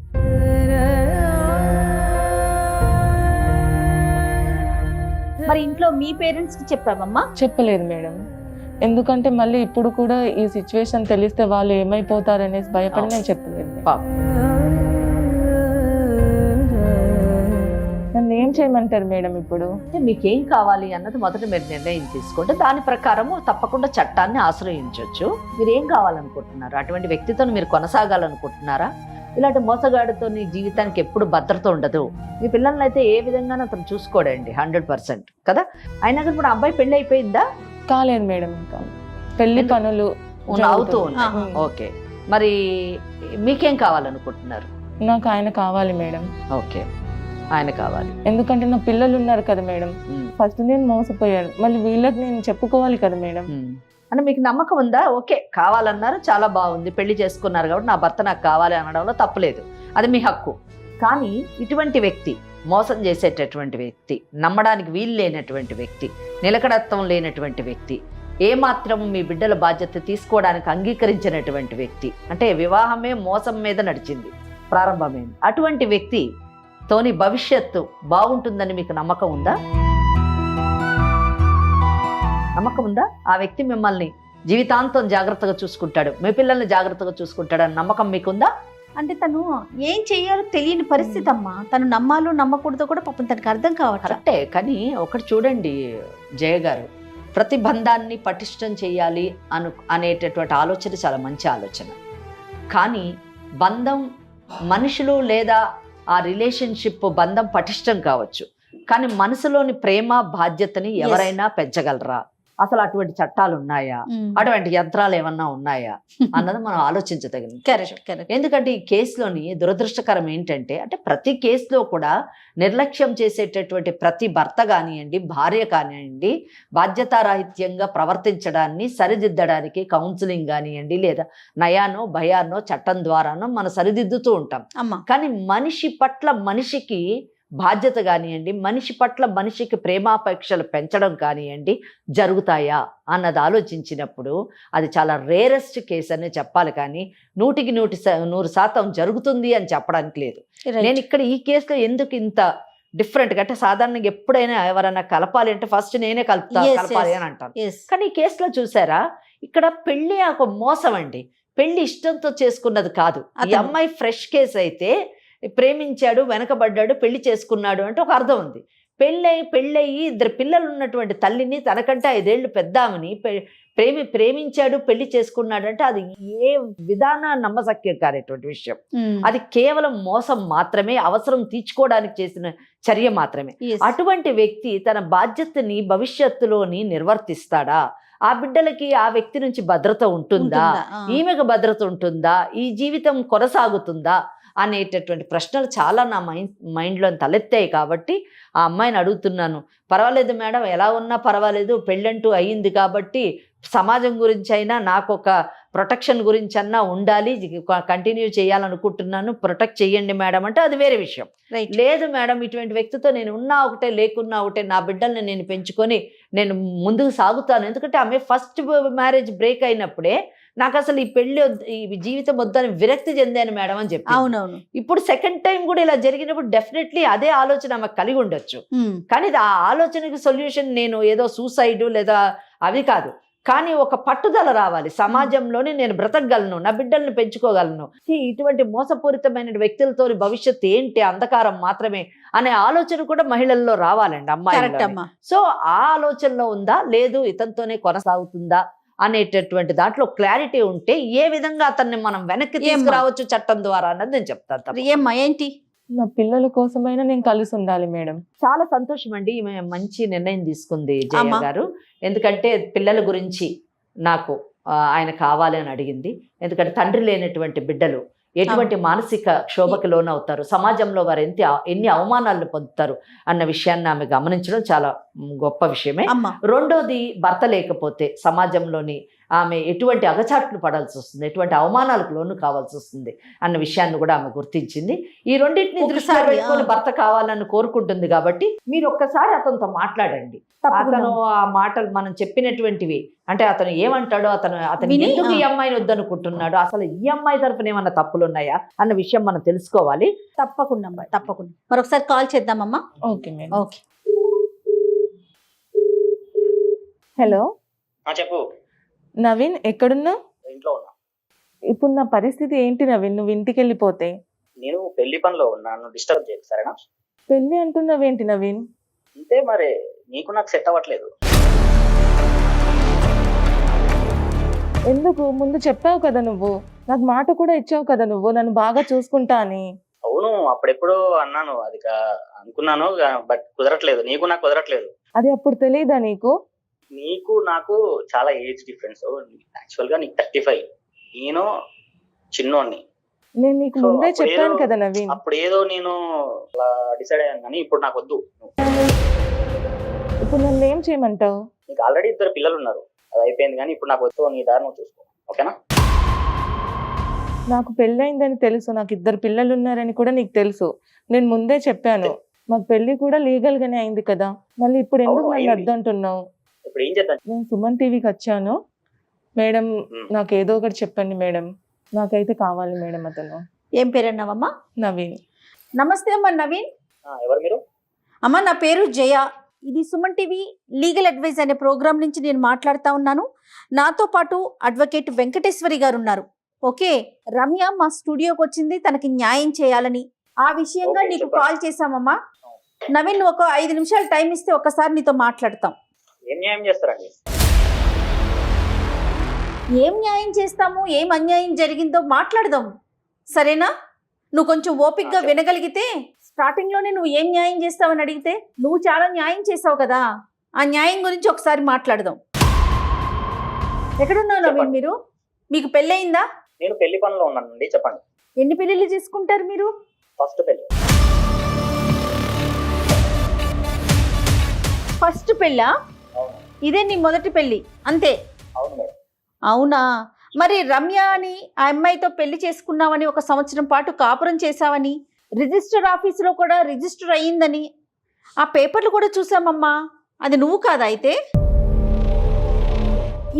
[SPEAKER 2] మరి ఇంట్లో మీ పేరెంట్స్ కి చెప్పావమ్మా?
[SPEAKER 1] చెప్పలేదు మేడం, ఎందుకంటే మళ్ళీ ఇప్పుడు కూడా ఈ సిచ్యువేషన్ తెలిస్తే వాళ్ళు ఏమైపోతారనేసి భయపడి నేను చెప్పలేదు. నన్ను ఏం చేయమంటారు మేడం ఇప్పుడు?
[SPEAKER 5] అంటే మీకేం కావాలి అన్నది మొదట మీరు నిర్ణయం తీసుకుంటే దాని ప్రకారము తప్పకుండా చట్టాన్ని ఆశ్రయించవచ్చు. మీరు ఏం కావాలనుకుంటున్నారు? అటువంటి వ్యక్తితో మీరు కొనసాగాలనుకుంటున్నారా? ఇలాంటి మోసగాడితో నీ జీవితానికి ఎప్పుడు భద్రత ఉండదు. మీ పిల్లల్ని అయితే ఏ విధంగా అతను చూసుకోడండి 100% కదా. అయినా కానీ ఇప్పుడు అబ్బాయి పెళ్లి అయిపోయిందా?
[SPEAKER 1] కాలేదు మేడం, ఇంకా పెళ్లి పనులు
[SPEAKER 5] అవుతూ ఉన్నాయి. ఓకే, మరి మీకేం కావాలనుకుంటున్నారు?
[SPEAKER 1] నాకు ఆయన కావాలి మేడం.
[SPEAKER 5] ఓకే, ఆయన కావాలి.
[SPEAKER 1] ఎందుకంటే నా పిల్లలు ఉన్నారు కదా మేడం. ఫస్ట్ నేను మోసపోయాను, మళ్ళీ వీళ్ళకి నేను చెప్పుకోవాలి కదా మేడం.
[SPEAKER 5] అంటే మీకు నమ్మకం ఉందా? ఓకే, కావాలన్నారు, చాలా బాగుంది, పెళ్లి చేసుకున్నారు కాబట్టి నా భర్త నాకు కావాలి అనడంలో తప్పలేదు, అది మీ హక్కు. కానీ ఇటువంటి వ్యక్తి, మోసం చేసేటటువంటి వ్యక్తి, నమ్మడానికి వీలు లేనటువంటి వ్యక్తి, నిలకడత్వం లేనటువంటి వ్యక్తి, ఏమాత్రము మీ బిడ్డల బాధ్యత తీసుకోవడానికి అంగీకరించినటువంటి వ్యక్తి, అంటే వివాహమే మోసం మీద నడిచింది, ప్రారంభమైంది. అటువంటి వ్యక్తి తోని భవిష్యత్తు బాగుంటుందని మీకు నమ్మకం ఉందా? నమ్మకం ఉందా? ఆ వ్యక్తి మిమ్మల్ని జీవితాంతం జాగ్రత్తగా చూసుకుంటాడు, మీ పిల్లల్ని జాగ్రత్తగా చూసుకుంటాడు అని నమ్మకం మీకుందా?
[SPEAKER 2] అంటే తను ఏం చెయ్యాలో తెలియని పరిస్థితి అమ్మా. తను నమ్మాలో నమ్మకూడదో కూడా పాపం తనకు అర్థం కావట్లేదు.
[SPEAKER 5] కరెక్టే, కానీ ఒకటి చూడండి జయ గారు, ప్రతి బంధాన్ని పటిష్టం చేయాలి అనేటటువంటి ఆలోచన చాలా మంచి ఆలోచన. కానీ బంధం, మనుషులు లేదా ఆ రిలేషన్షిప్ బంధం పటిష్టం కావచ్చు, కానీ మనసులోని ప్రేమ బాధ్యతని ఎవరైనా పెంచగలరా? అసలు అటువంటి చట్టాలు ఉన్నాయా? అటువంటి యంత్రాలు ఏమన్నా ఉన్నాయా అన్నది మనం ఆలోచించదగిన. ఎందుకంటే ఈ కేసులోని దురదృష్టకరం ఏంటంటే, అంటే ప్రతి కేసులో కూడా నిర్లక్ష్యం చేసేటటువంటి ప్రతి భర్త కానివ్వండి, భార్య కానివ్వండి, బాధ్యతారాహిత్యంగా ప్రవర్తించడాన్ని సరిదిద్దడానికి కౌన్సిలింగ్ కానివ్వండి, లేదా నయానో భయానో చట్టం ద్వారానో మనం సరిదిద్దుతూ ఉంటాం. కానీ మనిషి పట్ల మనిషికి బాధ్యత కానివ్వండి, మనిషి పట్ల మనిషికి ప్రేమాపేక్షలు పెంచడం కానివ్వండి జరుగుతాయా అన్నది ఆలోచించినప్పుడు అది చాలా రేరెస్ట్ కేసు అనే చెప్పాలి. కానీ 100% జరుగుతుంది అని చెప్పడానికి లేదు. నేను ఇక్కడ ఈ కేసులో ఎందుకు ఇంత డిఫరెంట్గా అంటే, సాధారణంగా ఎప్పుడైనా ఎవరైనా కలపాలి అంటే ఫస్ట్ నేనే కలపాలి అని అంటాను. కానీ ఈ కేసులో చూసారా, ఇక్కడ పెళ్లి ఒక మోసం అండి. పెళ్లి ఇష్టంతో చేసుకున్నది కాదు. ఈ అమ్మాయి ఫ్రెష్ కేసు అయితే ప్రేమించాడు, వెనకబడ్డాడు, పెళ్లి చేసుకున్నాడు అంటే ఒక అర్థం ఉంది. పెళ్ళయి 2 పిల్లలు ఉన్నటువంటి తల్లిని, తనకంటే 5 ఏళ్ళు పెద్దామని ప్రేమించాడు, పెళ్లి చేసుకున్నాడు అంటే అది ఏ విధాన నమ్మశక్యం కానటువంటి విషయం. అది కేవలం మోసం మాత్రమే, అవసరం తీర్చుకోవడానికి చేసిన చర్య మాత్రమే. అటువంటి వ్యక్తి తన బాధ్యతని భవిష్యత్తులోని నిర్వర్తిస్తాడా ఆ బిడ్డలకి ఆ వ్యక్తి నుంచి భద్రత ఉంటుందా, ఈమెకు భద్రత ఉంటుందా, ఈ జీవితం కొనసాగుతుందా అనేటటువంటి ప్రశ్నలు చాలా నా మైండ్లో తలెత్తాయి. కాబట్టి ఆ అమ్మాయిని అడుగుతున్నాను, పర్వాలేదు మేడం, ఎలా ఉన్నా పర్వాలేదు, పెళ్ళంటూ అయ్యింది కాబట్టి సమాజం గురించి అయినా నాకు ఒక ప్రొటెక్షన్ గురించి అన్నా ఉండాలి, కంటిన్యూ చేయాలనుకుంటున్నాను, ప్రొటెక్ట్ చేయండి మేడం అంటే అది వేరే విషయం. లేదు మేడం, ఇటువంటి వ్యక్తితో నేను ఉన్నా ఒకటే లేకున్నా ఒకటే, నా బిడ్డల్ని నేను పెంచుకొని నేను ముందుకు సాగుతాను. ఎందుకంటే ఆమె ఫస్ట్ మ్యారేజ్ బ్రేక్ అయినప్పుడే నాకు అసలు ఈ పెళ్లి ఈ జీవితం వద్దని విరక్తి చెందాను మేడం అని చెప్పి.
[SPEAKER 2] అవునవును.
[SPEAKER 5] ఇప్పుడు సెకండ్ టైం కూడా ఇలా జరిగినప్పుడు డెఫినెట్లీ అదే ఆలోచన ఆమెకు కలిగి ఉండొచ్చు. కానీ ఆ ఆలోచనకి సొల్యూషన్ నేను ఏదో సూసైడ్ లేదా అవి కాదు, కానీ ఒక పట్టుదల రావాలి. సమాజంలోనే నేను బ్రతకగలను, నా బిడ్డల్ని పెంచుకోగలను, ఇటువంటి మోసపూరితమైన వ్యక్తులతో భవిష్యత్తు ఏంటి, అంధకారం మాత్రమే అనే ఆలోచన కూడా మహిళల్లో రావాలండి, అమ్మాయి. సో ఆ ఆలోచనలో ఉందా, లేదు ఇతనితోనే కొనసాగుతుందా అనేటటువంటి దాంట్లో క్లారిటీ ఉంటే ఏ విధంగా అతన్ని మనం వెనక్కి తీసుకురావచ్చు చట్టం ద్వారా అన్నది నేను చెప్తాను.
[SPEAKER 2] ఏమ్మా ఏంటి?
[SPEAKER 1] నా పిల్లల కోసమైనా నేను కలిసి ఉండాలి మేడం.
[SPEAKER 5] చాలా సంతోషం అండి, ఈమె మంచి నిర్ణయం తీసుకుంది జయ గారు. ఎందుకంటే పిల్లల గురించి నాకు ఆయన కావాలి అని అడిగింది. ఎందుకంటే తండ్రి లేనటువంటి బిడ్డలు ఎటువంటి మానసిక క్షోభకి లోనవుతారు, సమాజంలో వారు ఎన్ని అవమానాలను పొందుతారు అన్న విషయాన్ని ఆమె గమనించడం చాలా గొప్ప విషయమే. రెండోది, భర్త లేకపోతే సమాజంలోని ఆమె ఎటువంటి అగచాట్లు పడాల్సి వస్తుంది, ఎటువంటి అవమానాలకు లోను కావాల్సి వస్తుంది అన్న విషయాన్ని కూడా ఆమె గుర్తించింది. ఈ రెండింటిని దృష్టిలో పెట్టుకొని భర్త కావాలని కోరుకుంటుంది. కాబట్టి మీరు ఒక్కసారి అతనితో మాట్లాడండి. అతను ఆ మాటలు మనం చెప్పినటువంటివి అంటే అతను ఏమంటాడో, అతను ఎందుకు ఈ అమ్మాయిని వద్దనుకుంటున్నాడు, అసలు ఈ అమ్మాయి తరఫున ఏమన్నా తప్పులు ఉన్నాయా అన్న విషయం మనం తెలుసుకోవాలి.
[SPEAKER 2] తప్పకుండా మరొకసారి కాల్ చేద్దామమ్మా.
[SPEAKER 1] Okay madam.
[SPEAKER 2] ఓకే.
[SPEAKER 1] హలో
[SPEAKER 3] చెప్పు
[SPEAKER 1] నవీన్, ఎక్కడున్నా?
[SPEAKER 3] ఇంట్లో ఉన్నా.
[SPEAKER 1] ఇప్పుడు నా పరిస్థితి ఏంటి నవీన్? నువ్వు ఇంటికి వెళ్ళిపోతే
[SPEAKER 3] నేను పెళ్లి పనిలో ఉన్నాను, డిస్టర్బ్ చేయకు సరేనా?
[SPEAKER 1] పెళ్లి అంటున్నావేంటి నవీన్?
[SPEAKER 3] అంతే మరి, నీకు నాకు సెట్ అవ్వట్లేదు.
[SPEAKER 1] ఎందుకు? ముందు చెప్పావు కదా నువ్వు, నాకు మాట కూడా ఇచ్చావు కదా నువ్వు, నన్ను బాగా చూసుకుంటా అని.
[SPEAKER 3] అవును, అప్పుడెప్పుడు అన్నాను, అది అనుకున్నాను, బట్ కుదరట్లేదు, నీకు నాకు కుదరట్లేదు.
[SPEAKER 1] అది అప్పుడు తెలియదా నీకు?
[SPEAKER 3] నీకు నాకు చాలా ఏజ్ డిఫరెన్స్. యాక్చువల్ గా నీకు 35, నేను చిన్నోడిని.
[SPEAKER 1] నేను నీకు ముందే చెప్పాను కదా నవీన్.
[SPEAKER 3] అప్పుడు ఏదో నేను అలా డిసైడ్ అయ్యాను, కానీ ఇప్పుడు నాకు వద్దు.
[SPEAKER 1] ఇప్పుడు నన్ను ఏం చేయమంటావు?
[SPEAKER 3] నీకు ఆల్రెడీ 2 పిల్లలు ఉన్నారు, అది అయిపోయింది, కానీ ఇప్పుడు నాకు వద్దు. నీ దారి నువ్వు చూసుకో, ఓకేనా?
[SPEAKER 1] నాకు పెళ్ళయిందని తెలుసు, నాకు 2 పిల్లలు ఉన్నారని కూడా నీకు తెలుసు. నేను ముందే చెప్పాను, మాకు పెళ్లి కూడా లీగల్ గానే అయింది కదా, మళ్ళీ ఇప్పుడు ఎందుకు నన్ను వద్దంటున్నావు?
[SPEAKER 3] ఇప్పుడు ఏం చేద్దాం?
[SPEAKER 1] నేను సుమన్ టీవీకి వచ్చాను మేడం, నాకు ఏదో ఒకటి చెప్పండి మేడం, నాకైతే కావాలి మేడం అతను.
[SPEAKER 2] ఏం పేరు అన్నావమ్మా?
[SPEAKER 1] నవీన్.
[SPEAKER 2] నమస్తే అమ్మా నవీన్.
[SPEAKER 3] ఎవరు మీరు?
[SPEAKER 2] అమ్మా నా పేరు జయ, ఇది సుమన్ టీవీ లీగల్ అడ్వైజ్ అనే ప్రోగ్రామ్ నుంచి నేను మాట్లాడుతూ ఉన్నాను. నాతో పాటు అడ్వకేట్ వెంకటేశ్వరి గారు ఉన్నారు. ఓకే, రమ్య మా స్టూడియోకి వచ్చింది తనకి న్యాయం చేయాలని, ఆ విషయంగా నీకు కాల్ చేశామమ్మా. నవీన్, నువ్వు ఒక 5 నిమిషాలు టైం ఇస్తే ఒక్కసారి నీతో మాట్లాడతాం.
[SPEAKER 3] ఏం న్యాయం చేస్తారండి?
[SPEAKER 2] ఏం న్యాయం చేస్తాము, ఏం అన్యాయం జరిగిందో మాట్లాడదాం, సరేనా? నువ్వు కొంచెం ఓపిక్గా వినగలిగితే, స్టార్టింగ్ లోనే నువ్వు ఏం న్యాయం చేస్తావని అడిగితే నువ్వు చాలా న్యాయం చేసావు కదా, ఆ న్యాయం గురించి ఒకసారి మాట్లాడదాం. ఎక్కడున్నావు నవీన్ మీరు? మీకు పెళ్ళయిందా?
[SPEAKER 3] నేను పెళ్లి పనిలో ఉన్నానండి, చెప్పండి.
[SPEAKER 2] ఎన్ని పెళ్లిళ్ళు చేసుకుంటారు మీరు?
[SPEAKER 3] ఫస్ట్ పెళ్లి.
[SPEAKER 2] ఫస్ట్ పెళ్ళా? ఇదే నీ మొదటి పెళ్లి అంతే?
[SPEAKER 3] అవును మేడం.
[SPEAKER 2] అవునా? మరి రమ్య అని ఆ అమ్మాయితో పెళ్లి చేసుకున్నావని, 1 సంవత్సరం పాటు కాపురం చేశావని, రిజిస్టర్ ఆఫీసులో కూడా రిజిస్టర్ అయ్యిందని ఆ పేపర్లు కూడా చూసామమ్మా. అది నువ్వు కాదా అయితే?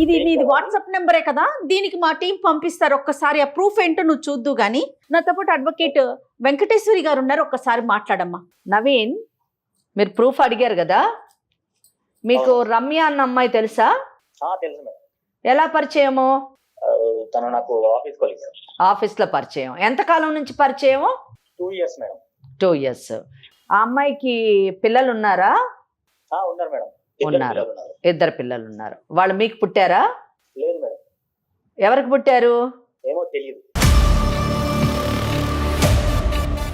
[SPEAKER 2] ఇది నీది వాట్సాప్ నెంబరే కదా, దీనికి మా టీం పంపిస్తారు, ఒక్కసారి ఆ ప్రూఫ్ ఏంటో నువ్వు చూద్దు గానీ. నాతో పాటు అడ్వకేట్ వెంకటేశ్వరి గారు ఉన్నారు, ఒక్కసారి మాట్లాడమ్మా.
[SPEAKER 5] నవీన్, మీరు ప్రూఫ్ అడిగారు కదా, మీకు రమ్య అన్న అమ్మాయి తెలుసా?
[SPEAKER 3] తెలుసు మేడం.
[SPEAKER 5] ఎలా పరిచయము?
[SPEAKER 3] తను నాకు ఆఫీస్ కొలీగ్.
[SPEAKER 5] ఆఫీస్లో పరిచయం. ఎంతకాలం నుంచి పరిచయము?
[SPEAKER 3] 2 years మేడం.
[SPEAKER 5] 2 years. ఆ అమ్మాయికి పిల్లలు ఉన్నారా?
[SPEAKER 3] ఉన్నారు మేడం.
[SPEAKER 5] ఉన్నారు, 2 పిల్లలు ఉన్నారు. వాళ్ళు మీకు పుట్టారా?
[SPEAKER 3] లేదు మేడం.
[SPEAKER 5] ఎవరికి పుట్టారు?
[SPEAKER 3] ఏమో తెలియదు.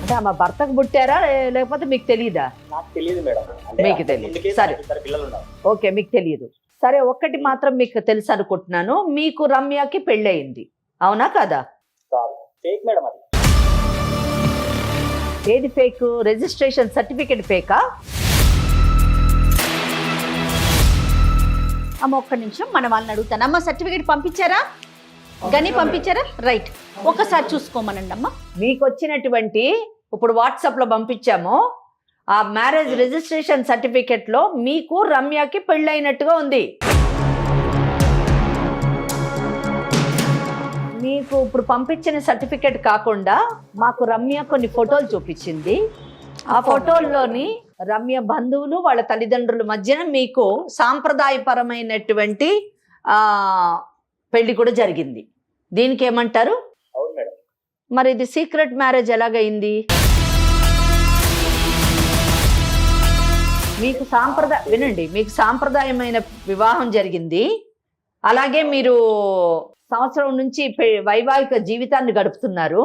[SPEAKER 5] అంటే ఆమె భర్తకు పుట్టారా లేకపోతే మీకు తెలియదా?
[SPEAKER 3] నాకు తెలియదు మేడం.
[SPEAKER 5] మీకు తెలియదు. సరే,
[SPEAKER 3] పిల్లలు ఉన్నారు.
[SPEAKER 5] ఓకే, మీకు తెలియదు. సరే, ఒక్కటి మాత్రం మీకు తెలుసు అనుకుంటున్నాను, మీకు రమ్యకి పెళ్ళయింది, అవునా కదా?
[SPEAKER 3] కాదు, ఫేక్ మేడం అది.
[SPEAKER 5] ఏది ఫేక్? Registration certificate ఫేకా?
[SPEAKER 2] అమ్మ ఒక్క నిమిషం, మన వాళ్ళని అడుగుతాను. అమ్మ సర్టిఫికేట్ పంపించారా? గని పంపించారా? రైట్, ఒకసారి చూసుకోమనండి అమ్మ.
[SPEAKER 5] మీకు వచ్చినటువంటి ఇప్పుడు వాట్సాప్ లో పంపించాము ఆ మ్యారేజ్ రిజిస్ట్రేషన్ సర్టిఫికేట్ లో మీకు రమ్యకి పెళ్ళైనట్టుగా ఉంది. మీకు ఇప్పుడు పంపించిన సర్టిఫికేట్ కాకుండా మాకు రమ్య కొన్ని ఫోటోలు చూపించింది. ఆ ఫోటోల్లోని రమ్య బంధువులు వాళ్ళ తల్లిదండ్రుల మధ్యన మీకు సాంప్రదాయపరమైనటువంటి పెళ్లి కూడా జరిగింది. దీనికి ఏమంటారు?
[SPEAKER 3] అవును మేడం.
[SPEAKER 5] మరి ఇది సీక్రెట్ మ్యారేజ్ ఎలాగైంది? మీకు వినండి, మీకు సాంప్రదాయమైన వివాహం జరిగింది. అలాగే మీరు సంవత్సరం నుంచి వైవాహిక జీవితాన్ని గడుపుతున్నారు.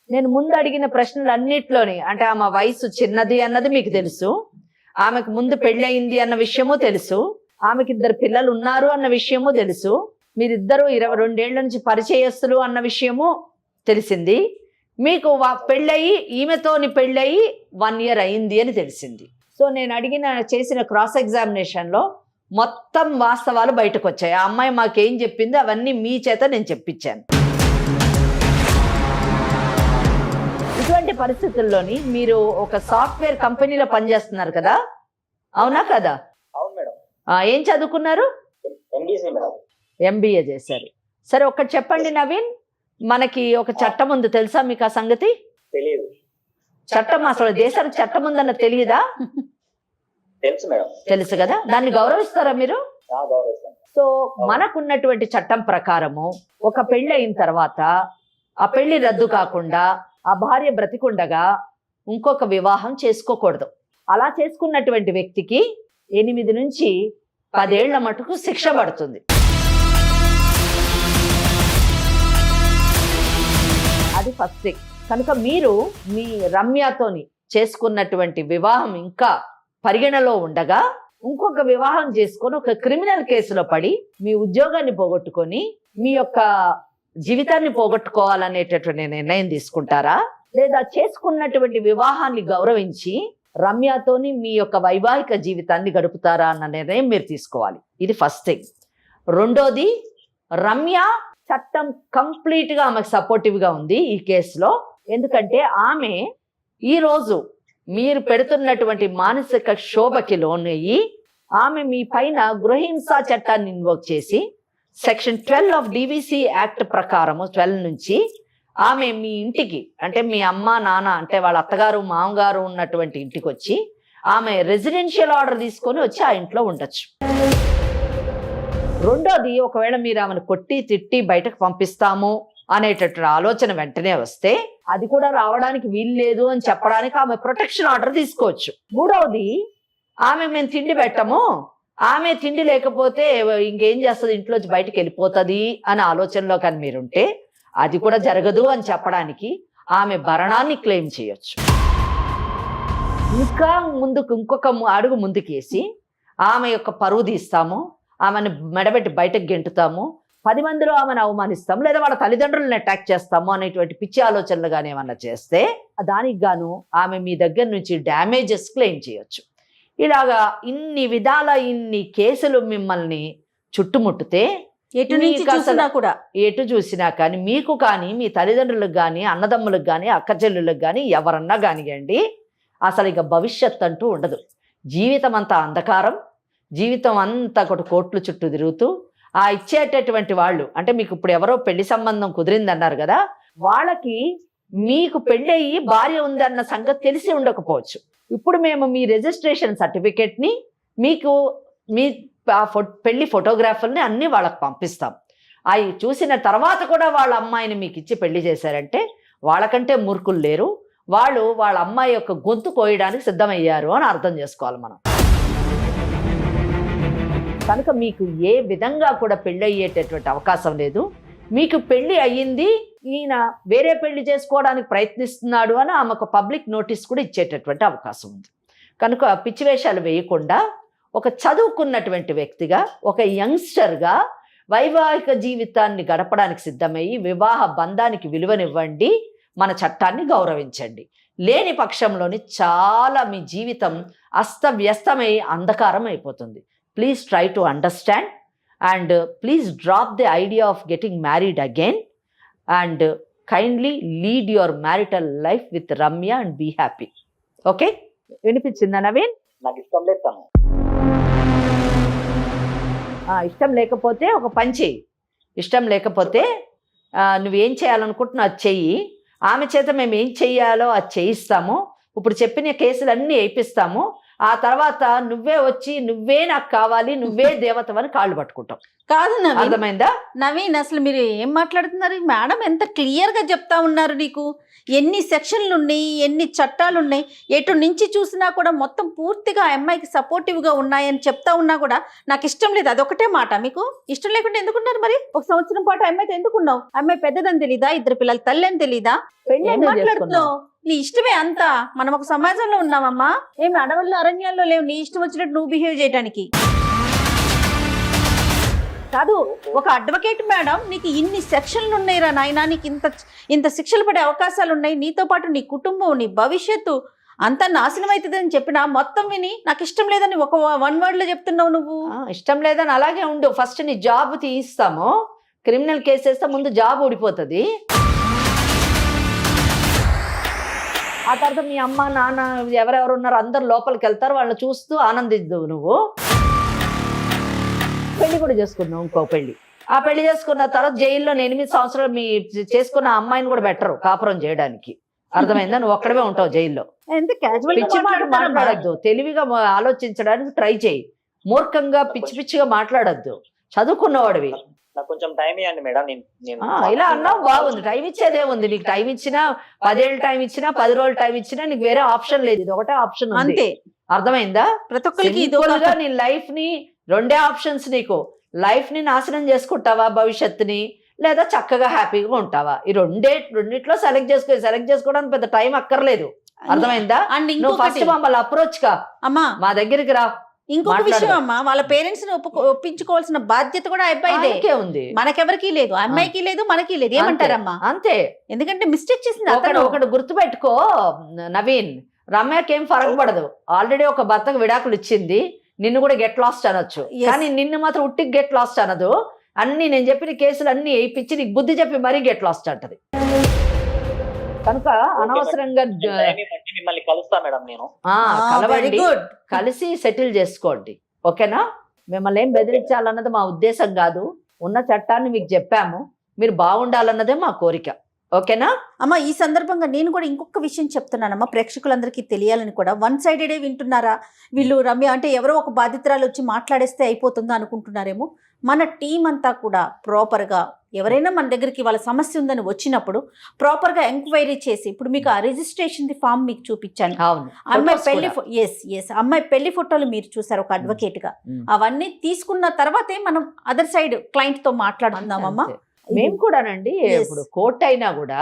[SPEAKER 5] నేను ముందు అడిగిన ప్రశ్నలన్నిట్లోని అంటే ఆమె వయసు చిన్నది అన్నది మీకు తెలుసు, ఆమెకు ముందు పెళ్ళయింది అన్న విషయము తెలుసు, ఆమెకి 2 పిల్లలు ఉన్నారు అన్న విషయము తెలుసు, మీరిద్దరూ 22 ఏళ్ల నుంచి పరిచయస్తులు అన్న విషయము తెలిసింది. మీకు పెళ్ళయి ఈమెతోని పెళ్ళయి 1 year అయింది అని తెలిసింది. సో నేను చేసిన క్రాస్ ఎగ్జామినేషన్లో మొత్తం వాస్తవాలు బయటకు వచ్చాయి. ఆ అమ్మాయి మాకేం చెప్పింది అవన్నీ మీ చేత నేను చెప్పించాను. ఇటువంటి పరిస్థితుల్లోని మీరు ఒక సాఫ్ట్వేర్ కంపెనీలో పనిచేస్తున్నారు కదా, అవునా కదా?
[SPEAKER 3] అవును మేడం.
[SPEAKER 5] ఏం చదువుకున్నారు? MBA చేశారు. సరే, ఒకటి చెప్పండి నవీన్, మనకి ఒక చట్టం ఉంది, తెలుసా మీకు ఆ సంగతి?
[SPEAKER 3] తెలియదు.
[SPEAKER 5] చట్టం అసలు దేశానికి చట్టం ఉందన్న తెలియదా?
[SPEAKER 3] తెలుసు మేడం.
[SPEAKER 5] తెలుసు కదా, దాన్ని గౌరవిస్తారా మీరు? సో మనకున్నటువంటి చట్టం ప్రకారము ఒక పెళ్లి అయిన తర్వాత ఆ పెళ్లి రద్దు కాకుండా ఆ భార్య బ్రతికుండగా ఇంకొక వివాహం చేసుకోకూడదు. అలా చేసుకున్నటువంటి వ్యక్తికి 8 నుంచి 10 ఏళ్ల మటుకు శిక్ష పడుతుంది. అది ఫస్ట్ థింగ్. కనుక మీరు మీ రమ్యతోని చేసుకున్నటువంటి వివాహం ఇంకా పరిగణలో ఉండగా ఇంకొక వివాహం చేసుకొని ఒక క్రిమినల్ కేసులో పడి మీ ఉద్యోగాన్ని పోగొట్టుకొని మీ యొక్క జీవితాన్ని పోగొట్టుకోవాలనేటటువంటి నిర్ణయం తీసుకుంటారా, లేదా చేసుకున్నటువంటి వివాహాన్ని గౌరవించి రమ్యతోని మీ యొక్క వైవాహిక జీవితాన్ని గడుపుతారా అన్న నిర్ణయం మీరు తీసుకోవాలి. ఇది ఫస్ట్ థింగ్. రెండోది, రమ్య చట్టం కంప్లీట్గా ఆమెకు సపోర్టివ్గా ఉంది ఈ కేసులో. ఎందుకంటే ఆమె ఈరోజు మీరు పెడుతున్నటువంటి మానసిక శోభకి లోనయ్యి ఆమె మీ పైన గృహహింసా చట్టాన్ని ఇన్వోక్ చేసి సెక్షన్ 12 ఆఫ్ DVC యాక్ట్ ప్రకారము 12 నుంచి ఆమె మీ ఇంటికి అంటే మీ అమ్మ నాన్న అంటే వాళ్ళ అత్తగారు మామగారు ఉన్నటువంటి ఇంటికి వచ్చి ఆమె రెసిడెన్షియల్ ఆర్డర్ తీసుకొని వచ్చి ఆ ఇంట్లో ఉండొచ్చు. రెండోది, ఒకవేళ మీరు ఆమెను కొట్టి తిట్టి బయటకు పంపిస్తాము అనేటటువంటి ఆలోచన వెంటనే వస్తే అది కూడా రావడానికి వీలు లేదు అని చెప్పడానికి ఆమె ప్రొటెక్షన్ ఆర్డర్ తీసుకోవచ్చు. మూడవది, ఆమె మేము తిండి పెట్టము, ఆమె తిండి లేకపోతే ఇంకేం చేస్తుంది, ఇంట్లోంచి బయటకు వెళ్ళిపోతుంది అనే ఆలోచనలో కానీ మీరుంటే అది కూడా జరగదు అని చెప్పడానికి ఆమె భరణాన్ని క్లెయిమ్ చేయొచ్చు. ఇంకా ఇంకొక అడుగు ముందుకేసి ఆమె యొక్క పరువు తీస్తాము, ఆమెను మెడబెట్టి బయటకు గెంటుతాము, 10 మందిలో ఆమెను అవమానిస్తాము, లేదా వాళ్ళ తల్లిదండ్రులను అటాక్ చేస్తాము అనేటువంటి పిచ్చి ఆలోచనలు కానీ ఏమన్నా చేస్తే దానికి గాను ఆమె మీ దగ్గర నుంచి డ్యామేజెస్ క్లెయిమ్ చేయొచ్చు. ఇలాగా ఇన్ని విధాల ఇన్ని కేసులు మిమ్మల్ని చుట్టుముట్టితే ఎటు చూసినా కానీ మీకు కానీ మీ తల్లిదండ్రులకు కానీ అన్నదమ్ములకు కానీ అక్క చెల్లెళ్ళకి కానీ ఎవరన్నా కానివ్వండి అసలు ఇక భవిష్యత్ అంటూ ఉండదు. జీవితం అంతా అంధకారం, జీవితం అంతా కోట్ల చుట్టూ తిరుగుతూ ఆ ఇచ్చేటటువంటి వాళ్ళు అంటే మీకు ఇప్పుడు ఎవరో పెళ్లి సంబంధం కుదిరిందన్నారు కదా, వాళ్ళకి మీకు పెళ్ళయి భార్య ఉందన్న సంగతి తెలిసి ఉండకపోవచ్చు. ఇప్పుడు మేము మీ రిజిస్ట్రేషన్ సర్టిఫికేట్ని మీకు మీ పెళ్లి ఫోటోగ్రాఫర్ని అన్నీ వాళ్ళకి పంపిస్తాం. అవి చూసిన తర్వాత కూడా వాళ్ళ అమ్మాయిని మీకు ఇచ్చి పెళ్లి చేశారంటే వాళ్ళకంటే మూర్ఖులు లేరు, వాళ్ళు వాళ్ళ అమ్మాయి యొక్క గొంతు కోయడానికి సిద్ధమయ్యారు అని అర్థం చేసుకోవాలి మనం. కనుక మీకు ఏ విధంగా కూడా పెళ్ళి అయ్యేటటువంటి అవకాశం లేదు. మీకు పెళ్లి అయ్యింది, ఈయన వేరే పెళ్లి చేసుకోవడానికి ప్రయత్నిస్తున్నాడు అని ఆమెకు పబ్లిక్ నోటీస్ కూడా ఇచ్చేటటువంటి అవకాశం ఉంది. కనుక పిచ్చి వేషాలు వేయకుండా ఒక చదువుకున్నటువంటి వ్యక్తిగా, ఒక యంగ్స్టర్గా వైవాహిక జీవితాన్ని గడపడానికి సిద్ధమయ్యి వివాహ బంధానికి విలువనివ్వండి, మన చట్టాన్ని గౌరవించండి. లేని పక్షంలోని చాలా మీ జీవితం అస్తవ్యస్తమై అంధకారం అయిపోతుంది. Please try to understand and please drop the idea of getting married again and kindly lead your marital life with Ramya and be happy. Okay, వినిపించిందా నవీన్?
[SPEAKER 3] నాకు ఇష్టం లేదు తను.
[SPEAKER 5] ఇష్టం లేకపోతే ఒక పని చెయ్యి. ఇష్టం లేకపోతే నువ్వేం చేయాలనుకుంటున్నావు అది చెయ్యి. ఆమె చేత మేము ఏం చెయ్యాలో అది చేయిస్తాము. ఇప్పుడు చెప్పిన కేసులన్నీ వేయిస్తాము. ఆ తర్వాత నువ్వే వచ్చి నువ్వే నాకు కావాలి, నువ్వే దేవతవని కాళ్ళు పట్టుకుంటాం.
[SPEAKER 2] కాదు నవీన్,
[SPEAKER 5] అర్థమైందా?
[SPEAKER 2] నవీన్ అసలు మీరు ఏం మాట్లాడుతున్నారు? మేడం ఎంత క్లియర్గా చెప్తా ఉన్నారు. నీకు ఎన్ని సెక్షన్లు ఉన్నాయి, ఎన్ని చట్టాలు ఉన్నాయి, ఎటు నుంచి చూసినా కూడా మొత్తం పూర్తిగా ఆ అమ్మాయికి సపోర్టివ్గా ఉన్నాయని చెప్తా ఉన్నా కూడా నాకు ఇష్టం లేదు. అదొకటే మాట. మీకు ఇష్టం లేకుండా ఎందుకున్నారు మరి? ఒక సంవత్సరం పాటు అమ్మాయితో ఎందుకున్నావు? అమ్మాయి పెద్దదని తెలీదా? 2 పిల్లల తల్లి అని తెలీదా? ఏం మాట్లాడుతున్నావు? నీ ఇష్టమే అంతా. మనం ఒక సమాజంలో ఉన్నామమ్మా. ఏమి అడవుల్లో అరణ్యాల్లో లేవు నీ ఇష్టం వచ్చినట్టు నువ్వు బిహేవ్ చేయడానికి. కాదు, ఒక అడ్వకేట్ మేడం నీకు ఇన్ని సెక్షన్లు ఉన్నాయిరా నాయనా, నీకు ఇంత శిక్షలు పడే అవకాశాలు ఉన్నాయి, నీతో పాటు నీ కుటుంబం, నీ భవిష్యత్తు అంతా నాశనం అవుతుందని చెప్పినా మొత్తం విని నాకు ఇష్టం లేదని ఒక 1 wordలో చెప్తున్నావు నువ్వు.
[SPEAKER 5] ఇష్టం లేదని అలాగే ఉండు. ఫస్ట్ నీ జాబ్ తీయిస్తాము, క్రిమినల్ కేసు వేస్తే ముందు జాబ్ ఊడిపోతుంది. ఆ తర్వాత మీ అమ్మ నాన్న ఎవరెవరు ఉన్నారు అందరు లోపలికి వెళ్తారు, వాళ్ళని చూస్తూ ఆనందిద్దు. నువ్వు పెళ్లి కూడా చేసుకున్నావు, ఇంకో పెళ్లి. ఆ పెళ్లి చేసుకున్న తర్వాత జైల్లో 8 సంవత్సరాలు మీ చేసుకున్న అమ్మాయిని కూడా బెటరు కాపురం చేయడానికి. అర్థమైందా? నువ్వు ఒక్కడమే ఉంటావు జైల్లో. పిచ్చి మాట మాట్లాడద్దు, తెలివిగా ఆలోచించడానికి ట్రై చేయి. మూర్ఖంగా పిచ్చి పిచ్చిగా మాట్లాడద్దు. చదువుకున్నవాడివి.
[SPEAKER 3] నాకు కొంచెం టైం ఇవ్వండి మేడం.
[SPEAKER 5] ఇలా అన్నావు బాగుంది. టైం ఇచ్చేదే ఉంది. నీకు టైం ఇచ్చినా 10 ఏళ్ళు టైం ఇచ్చినా 10 రోజులు టైం ఇచ్చినా నీకు వేరే ఆప్షన్ లేదు. ఇది ఒకటే ఆప్షన్ అంతే. అర్థమైందా?
[SPEAKER 2] ప్రతి ఒక్కరికి
[SPEAKER 5] నీ లైఫ్ ని 2 ఆప్షన్స్. నీకు లైఫ్ ని నాశనం చేసుకుంటావా భవిష్యత్తుని, లేదా చక్కగా హ్యాపీగా ఉంటావా? ఈ రెండిట్లో సెలెక్ట్ చేసుకోవడానికి పెద్ద టైం అక్కర్లేదు. అర్థమైందా? నువ్వు ఫస్ట్ మమ్మల్ని అప్రోచ్ కా అమ్మా, మా దగ్గరికి రా.
[SPEAKER 2] ఇంకొక విషయం అమ్మా, వాళ్ళ పేరెంట్స్ ని ఒప్పించుకోవాల్సిన బాధ్యత కూడా అబ్బాయిదే ఉంది. మనకెవరికి లేదు, అమ్మాయికి లేదు, మనకి లేదు. ఏమంటారమ్మా?
[SPEAKER 5] అంతే.
[SPEAKER 2] ఎందుకంటే మిస్టేక్ చేసింది.
[SPEAKER 5] ఒకటి గుర్తుపెట్టుకో నవీన్, రమ్యకి ఏం ఫరక్ పడదు. ఆల్రెడీ ఒక భర్తకు విడాకులు ఇచ్చింది. నిన్ను కూడా గెట్ లాస్ట్ అనొచ్చు, కానీ నిన్ను మాత్రం ఉట్టికి గెట్ లాస్ట్ అనదు. అన్ని నేను చెప్పిన కేసులు అన్ని వేయించి నీకు బుద్ధి చెప్పి మరీ గెట్ లాస్ట్ అంటది. కనుక అనవసరంగా
[SPEAKER 3] మిమ్మల్ని కలుస్తా మేడం. నేను
[SPEAKER 5] కలవండి, కలిసి సెటిల్ చేసుకోండి. ఓకేనా? మిమ్మల్ని ఏం బెదిరించాలన్నది మా ఉద్దేశం కాదు. ఉన్న చట్టాన్ని మీకు చెప్పాము, మీరు బాగుండాలన్నదే మా కోరిక. ఓకేనా
[SPEAKER 2] అమ్మ? ఈ సందర్భంగా నేను కూడా ఇంకొక విషయం చెప్తున్నానమ్మా, ప్రేక్షకులందరికీ తెలియాలని కూడా. 1 సైడెడే వింటున్నారా వీళ్ళు? రమ్య అంటే ఎవరో ఒక బాధితురాలు వచ్చి మాట్లాడేస్తే అయిపోతుందా అనుకుంటున్నారేమో. మన టీం అంతా కూడా ప్రాపర్గా, ఎవరైనా మన దగ్గరికి వాళ్ళ సమస్య ఉందని వచ్చినప్పుడు ప్రాపర్గా ఎంక్వైరీ చేసి, ఇప్పుడు మీకు ఆ రిజిస్ట్రేషన్ ఫామ్ మీకు చూపించాను. అమ్మాయి పెళ్లి అమ్మాయి పెళ్లి ఫోటోలు మీరు చూసారు ఒక అడ్వకేట్ గా. అవన్నీ తీసుకున్న తర్వాతే మనం అదర్ సైడ్ క్లయింట్ తో మాట్లాడుతున్నామమ్మా.
[SPEAKER 5] మేము కూడానండి. ఇప్పుడు కోర్టు అయినా కూడా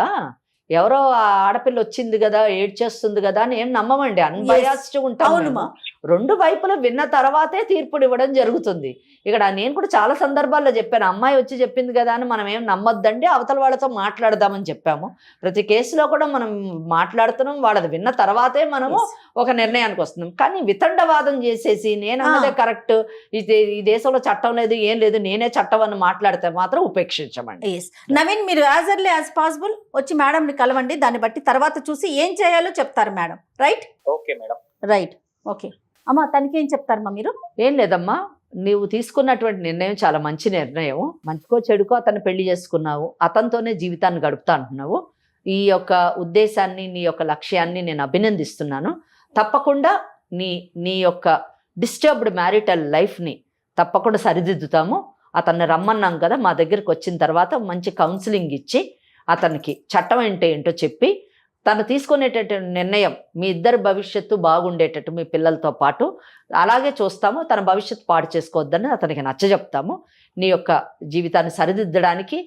[SPEAKER 5] ఎవరో ఆడపిల్ల వచ్చింది కదా, ఏడ్చేస్తుంది కదా అని ఏం నమ్మమండి. అన్బయాస్డ్ ఉంటాము. 2 వైపులు విన్న తర్వాతే తీర్పుడు ఇవ్వడం జరుగుతుంది. ఇక్కడ నేను కూడా చాలా సందర్భాల్లో చెప్పాను, అమ్మాయి వచ్చి చెప్పింది కదా అని మనం ఏం నమ్మొద్దండి, అవతల వాళ్ళతో మాట్లాడదామని చెప్పాము. ప్రతి కేసులో కూడా మనం మాట్లాడుతున్నాం, వాళ్ళది విన్న తర్వాతే మనము ఒక నిర్ణయానికి వస్తున్నాం. కానీ వితండవాదం చేసేసి నేను అన్నదే కరెక్ట్, ఈ దేశంలో చట్టం లేదు ఏం లేదు, నేనే చట్టం అని మాట్లాడితే మాత్రం ఉపేక్షించమండి.
[SPEAKER 2] నవీన్, మీరు యాజ్ ఎర్లీ యాజ్ పాసిబుల్ వచ్చి మేడంని కలవండి. దాన్ని బట్టి తర్వాత చూసి ఏం చేయాలో చెప్తారు madam. Right?
[SPEAKER 3] Okay madam.
[SPEAKER 2] Right, okay. అమ్మా, తనకి ఏం చెప్తారమ్మా మీరు?
[SPEAKER 5] ఏం లేదమ్మా, నీవు తీసుకున్నటువంటి నిర్ణయం చాలా మంచి నిర్ణయం. మంచికో చెడుకో అతన్ని పెళ్లి చేసుకున్నావు, అతనితోనే జీవితాన్ని గడుపుతా అంటున్నావు. ఈ యొక్క ఉద్దేశాన్ని, నీ యొక్క లక్ష్యాన్ని నేను అభినందిస్తున్నాను. తప్పకుండా నీ యొక్క డిస్టర్బ్డ్ మ్యారిటల్ లైఫ్ని తప్పకుండా సరిదిద్దుతాము. అతన్ని రమ్మన్నాం కదా, మా దగ్గరికి వచ్చిన తర్వాత మంచి కౌన్సిలింగ్ ఇచ్చి అతనికి చట్టం ఏంటో చెప్పి తను తీసుకునేటటువంటి నిర్ణయం మీ ఇద్దరు భవిష్యత్తు బాగుండేటట్టు మీ పిల్లలతో పాటు అలాగే చూస్తాము. తన భవిష్యత్తు పాడు చేసుకోవద్దని అతనికి నచ్చజెప్తాము. నీ యొక్క జీవితాన్ని సరిదిద్దడానికి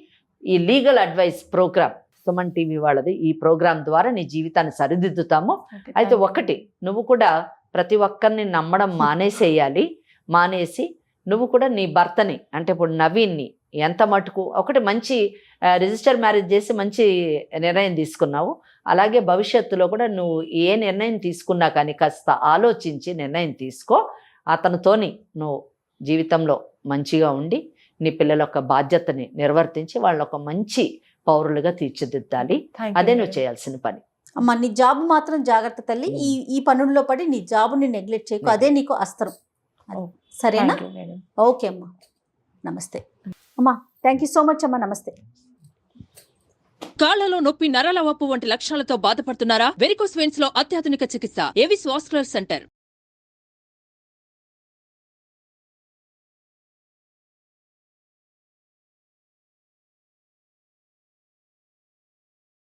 [SPEAKER 5] ఈ legal advice programme Suman TV వాళ్ళది. ఈ ప్రోగ్రాం ద్వారా నీ జీవితాన్ని సరిదిద్దుతాము. అయితే ఒకటి, నువ్వు కూడా ప్రతి ఒక్కరిని నమ్మడం మానేసేయాలి. మానేసి నువ్వు కూడా నీ భర్తని అంటే ఇప్పుడు నవీన్ని ఎంత మటుకు ఒకటి మంచి రిజిస్టర్ మ్యారేజ్ చేసి మంచి నిర్ణయం తీసుకున్నావు. అలాగే భవిష్యత్తులో కూడా నువ్వు ఏ నిర్ణయం తీసుకున్నా కానీ కాస్త ఆలోచించి నిర్ణయం తీసుకో. అతనితోని నువ్వు జీవితంలో మంచిగా ఉండి నీ పిల్లల యొక్క బాధ్యతని నిర్వర్తించి వాళ్ళ ఒక మంచి పౌరులుగా తీర్చిదిద్దాలి. అదే నువ్వు చేయాల్సిన పని.
[SPEAKER 2] అమ్మ నీ జాబ్ మాత్రం జాగ్రత్త తల్లి. ఈ పనుల్లో పడి నీ జాబ్ని నెగ్లెక్ట్ చేయకు, అదే నీకు అస్త్రం. సరేనా? ఓకే అమ్మా, నమస్తే అమ్మా. థ్యాంక్ యూ సో మచ్ అమ్మా, నమస్తే.
[SPEAKER 4] కాళ్లలో నొప్పి, నరాల వాపు వంటి లక్షణాలతో బాధపడుతున్నారా? వెరికోస్ వెయిన్స్ లో అత్యాధునిక చికిత్స ఏవిస్ వాస్కులర్ సెంటర్.